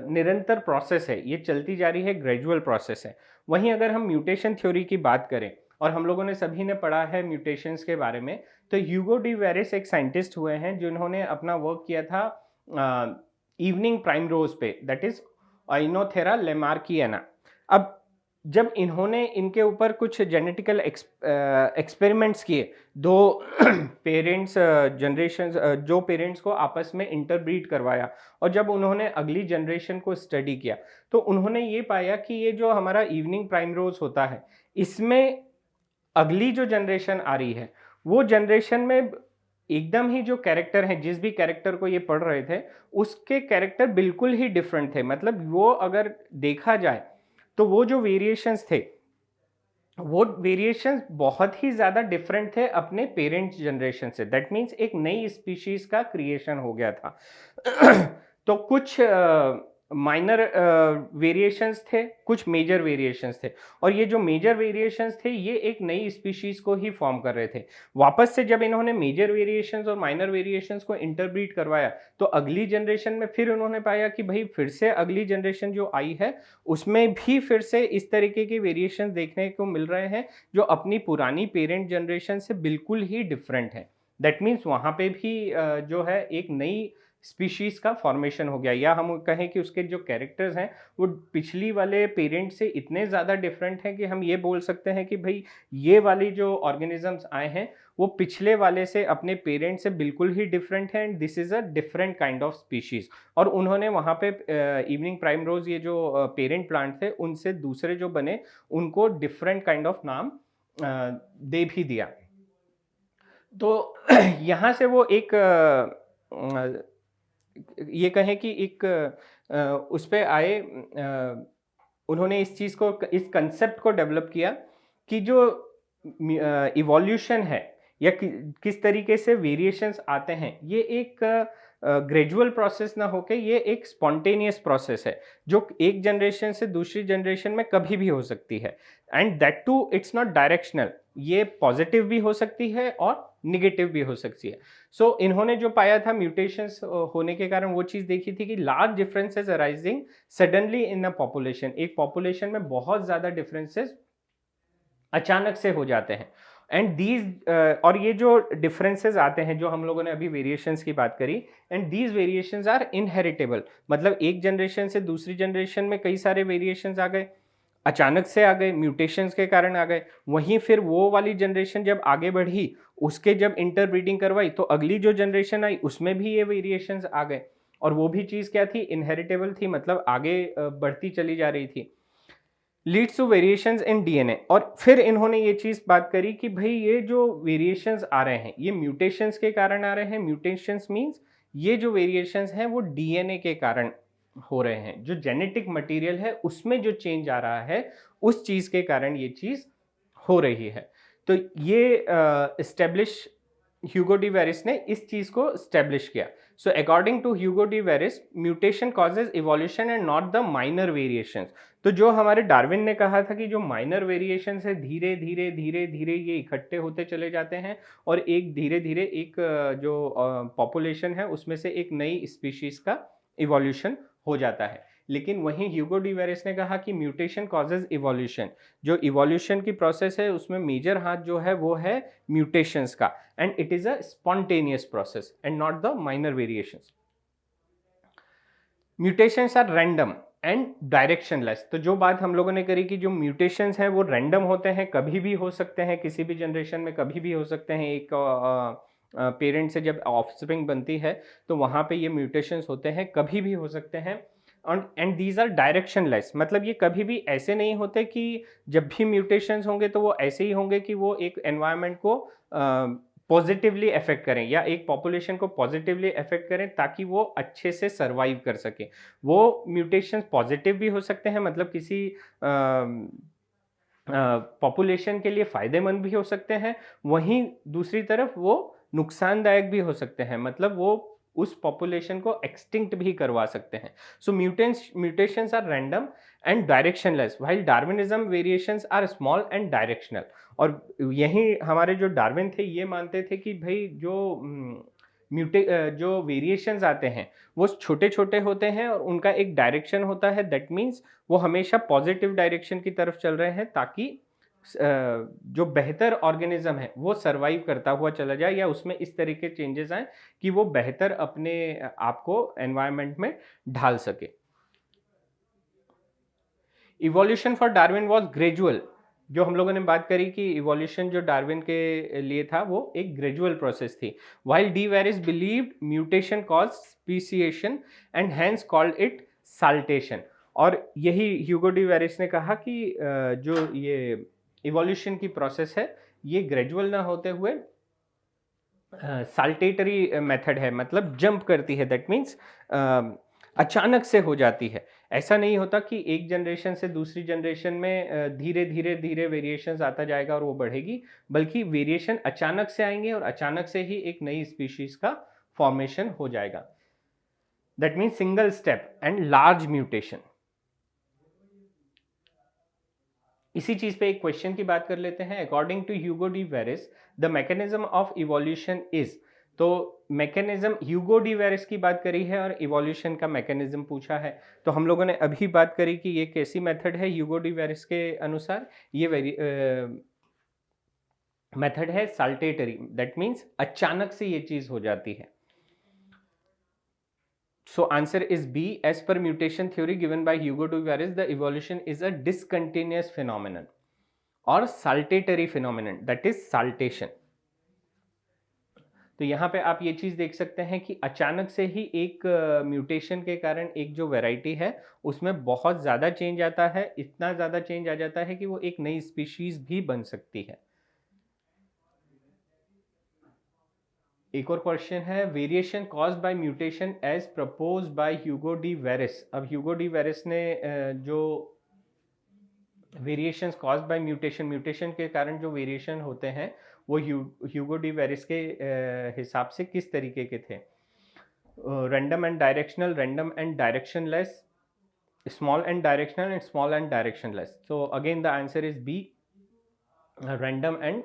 निरंतर प्रोसेस है, ये चलती जा रही है, ग्रेजुअल प्रोसेस है। वहीं अगर हम म्यूटेशन थ्योरी की बात करें, और हम लोगों ने सभी ने पढ़ा है म्यूटेशंस के बारे में, तो ह्यूगो डी वेरिस एक साइंटिस्ट हुए हैं जिन्होंने अपना वर्क किया था इवनिंग प्राइमरोज पे, दैट इज आइनोथेरा लेमार्कियाना। अब जब इन्होंने इनके ऊपर कुछ जेनेटिकल एक्सपेरिमेंट्स किए, दो पेरेंट्स जनरेशन, जो पेरेंट्स को आपस में इंटरब्रीड करवाया, और जब उन्होंने अगली जनरेशन को स्टडी किया तो उन्होंने ये पाया कि ये जो हमारा इवनिंग प्राइमरोज होता है, इसमें अगली जो जनरेशन आ रही है वो जनरेशन में एकदम ही जो कैरेक्टर हैं, जिस भी कैरेक्टर को ये पढ़ रहे थे उसके कैरेक्टर बिल्कुल ही डिफरेंट थे। मतलब वो अगर देखा जाए तो वो जो वेरिएशंस थे वो वेरिएशंस बहुत ही ज्यादा डिफरेंट थे अपने पेरेंट जनरेशन से। दैट मीन्स एक नई स्पीशीज का क्रिएशन हो गया था। तो कुछ माइनर वेरिएशंस थे, कुछ मेजर वेरिएशंस थे, और ये जो मेजर वेरिएशंस थे ये एक नई स्पीशीज को ही फॉर्म कर रहे थे। वापस से जब इन्होंने मेजर वेरिएशंस और माइनर वेरिएशंस को इंटरब्रीड करवाया तो अगली जनरेशन में फिर उन्होंने पाया कि भाई फिर से अगली जनरेशन जो आई है उसमें भी फिर से इस तरीके के वेरिएशंस देखने को मिल रहे हैं जो अपनी पुरानी पेरेंट जनरेशन से बिल्कुल ही डिफरेंट है। दैट मीन्स वहाँ पे भी जो है एक नई स्पीशीज का फॉर्मेशन हो गया, या हम कहें कि उसके जो कैरेक्टर्स हैं वो पिछली वाले पेरेंट से इतने ज़्यादा डिफरेंट हैं कि हम ये बोल सकते हैं कि भाई ये वाली जो ऑर्गेनिजम्स आए हैं वो पिछले वाले से, अपने पेरेंट से बिल्कुल ही डिफरेंट है, and this is a different kind of species. और उन्होंने वहाँ पे इवनिंग प्राइमरोज, ये जो पेरेंट प्लांट थे, उनसे दूसरे जो बने उनको डिफरेंट काइंड ऑफ नाम दे भी दिया। तो यहाँ से वो एक ये कहें कि एक उस पे आए, उन्होंने इस चीज़ को, इस कंसेप्ट को डेवलप किया कि जो इवोल्यूशन है या किस तरीके से वेरिएशंस आते हैं, ये एक ग्रेजुअल प्रोसेस ना होके ये एक स्पॉन्टेनियस प्रोसेस है जो एक जनरेशन से दूसरी जनरेशन में कभी भी हो सकती है, and that too it's not directional. ये पॉजिटिव भी हो सकती है और निगेटिव भी हो सकती है। सो इन्होंने जो पाया था म्यूटेशंस होने के कारण, वो चीज़ देखी थी कि large differences arising suddenly in a population, एक पॉपुलेशन में बहुत ज़्यादा डिफरेंसेस अचानक से हो जाते हैं। एंड दीज और ये जो डिफरेंसेस आते हैं, जो हम लोगों ने अभी वेरिएशंस की बात करी, and these variations are inheritable, मतलब एक जनरेशन से दूसरी जनरेशन में कई सारे वेरिएशंस आ गए, अचानक से आ गए, म्यूटेशंस के कारण आ गए। वहीं फिर वो वाली जनरेशन जब आगे बढ़ी, उसके जब इंटरब्रीडिंग करवाई, तो अगली जो जनरेशन आई उसमें भी ये वेरिएशंस आ गए, और वो भी चीज़ क्या थी, इनहेरिटेबल थी, मतलब आगे बढ़ती चली जा रही थी। Leads to variations in DNA. और फिर इन्होंने ये चीज़ बात करी कि भाई ये जो वेरिएशंस आ रहे हैं ये म्यूटेशंस के कारण आ रहे हैं। म्यूटेशंस मीन्स ये जो वेरिएशंस हैं वो डीएनए के कारण हो रहे हैं, जो जेनेटिक मटेरियल है उसमें जो चेंज आ रहा है उस चीज़ के कारण ये चीज़ हो रही है। तो ये एस्टेब्लिश ह्यूगो डी वेरिस ने इस चीज़ को एस्टेब्लिश किया। So according to Hugo de Vries, mutation causes evolution and not the minor variations. तो जो हमारे डार्विन ने कहा था कि जो माइनर वेरिएशंस है धीरे धीरे धीरे धीरे ये इकट्ठे होते चले जाते हैं, और एक धीरे धीरे एक जो पॉपुलेशन है उसमें से एक नई स्पीशीज का इवोल्यूशन हो जाता है। लेकिन वहीं ह्यूगो डी वेरिस ने कहा कि म्यूटेशन कॉजेज इवोल्यूशन, जो इवोल्यूशन की प्रोसेस है उसमें मेजर हाथ जो है वो है म्यूटेशंस का, and it is a spontaneous process and not the minor variations. Mutations are random and directionless. तो जो बात हम लोगों ने करी कि जो म्यूटेशंस हैं वो रैंडम होते हैं, कभी भी हो सकते हैं, किसी भी जनरेशन में कभी भी हो सकते हैं। एक पेरेंट से जब ऑफस्प्रिंग बनती है तो वहाँ पे ये म्यूटेशंस होते हैं, कभी भी हो सकते हैं। एंड दीज आर डायरेक्शनलेस, मतलब ये कभी भी ऐसे नहीं होते कि जब भी म्यूटेशंस होंगे तो वो ऐसे ही होंगे कि वो एक एनवायरनमेंट को पॉजिटिवली अफेक्ट करें या एक पॉपुलेशन को पॉजिटिवली अफेक्ट करें ताकि वो अच्छे से सर्वाइव कर सके। वो म्यूटेशंस पॉजिटिव भी हो सकते हैं, मतलब किसी पॉपुलेशन के लिए फ़ायदेमंद भी हो सकते हैं, वहीं दूसरी तरफ वो नुकसानदायक भी हो सकते हैं, मतलब वो उस पॉपुलेशन को एक्सटिंक्ट भी करवा सकते हैं। So mutations are random and directionless while Darwinism variations are small and directional. और यही हमारे जो डार्विन थे ये मानते थे कि भाई जो जो वेरिएशंस आते हैं वो छोटे छोटे होते हैं और उनका एक डायरेक्शन होता है, दैट मीन्स वो हमेशा पॉजिटिव डायरेक्शन की तरफ चल रहे हैं ताकि जो बेहतर ऑर्गेनिज्म है वो सरवाइव करता हुआ चला जाए, या उसमें इस तरह के चेंजेस आए कि वो बेहतर अपने आप को एनवायरनमेंट में ढाल सके। Evolution for Darwin was gradual. जो हम लोगों ने बात करी कि इवोल्यूशन जो डार्विन के लिए था वो एक ग्रेजुअल प्रोसेस थी। While de Vries believed mutation cause speciation and hence called it saltation. और यही ह्यूगो डी वेरिस ने कहा कि जो ये इवोल्यूशन की प्रोसेस है ये ग्रेजुअल ना होते हुए साल्टेटरी मेथड है, मतलब जंप करती है, दैट मीन्स अचानक से हो जाती है। ऐसा नहीं होता कि एक जनरेशन से दूसरी जनरेशन में धीरे धीरे धीरे वेरिएशंस आता जाएगा और वो बढ़ेगी, बल्कि वेरिएशन अचानक से आएंगे और अचानक से ही एक नई स्पीशीज का फॉर्मेशन हो जाएगा। That means single step and large mutation. इसी चीज पे एक क्वेश्चन की बात कर लेते हैं। According to Hugo de Vries the mechanism of evolution is. तो मैकेनिज्म ह्यूगो डी वेरिस की बात करी है और इवोल्यूशन का मैकेनिज्म पूछा है। तो हम लोगों ने अभी बात करी कि ये कैसी मेथड है ह्यूगो डी वेरिस के अनुसार। ये मेथड है साल्टेटरी, दैट मीन्स अचानक से ये चीज हो जाती है। So answer is B. As per mutation theory given by Hugo de Vares, the evolution is a discontinuous phenomenon or saltatory phenomenon, that is saltation. तो यहाँ पे आप ये चीज़ देख सकते हैं कि अचानक से ही एक म्यूटेशन के कारण एक जो वैरायटी है उसमें बहुत ज़्यादा चेंज आता है, इतना ज़्यादा चेंज आ जाता है कि वो एक नई स्पीशीज़ भी बन सकती है। एक और क्वेश्चन है, variation caused by mutation as proposed by Hugo de Vries. अब ह्यूगो डी वेरिस ने जो variations caused by mutation, mutation के कारण जो वेरिएशन होते हैं वो ह्यूगो डी वेरिस के हिसाब से किस तरीके के थे? Random and directional, random and directionless, small and directional and small and directionless. So again the answer is B, random and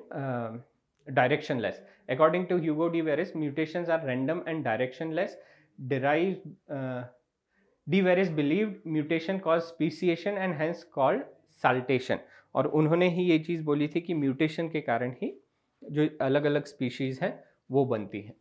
directionless. According to Hugo de Vares, mutations are random and directionless. De Vares believed mutation caused speciation and hence called saltation. और उन्होंने ही ये चीज़ बोली थी कि mutation के कारण ही जो अलग अलग स्पीशीज़ हैं वो बनती हैं।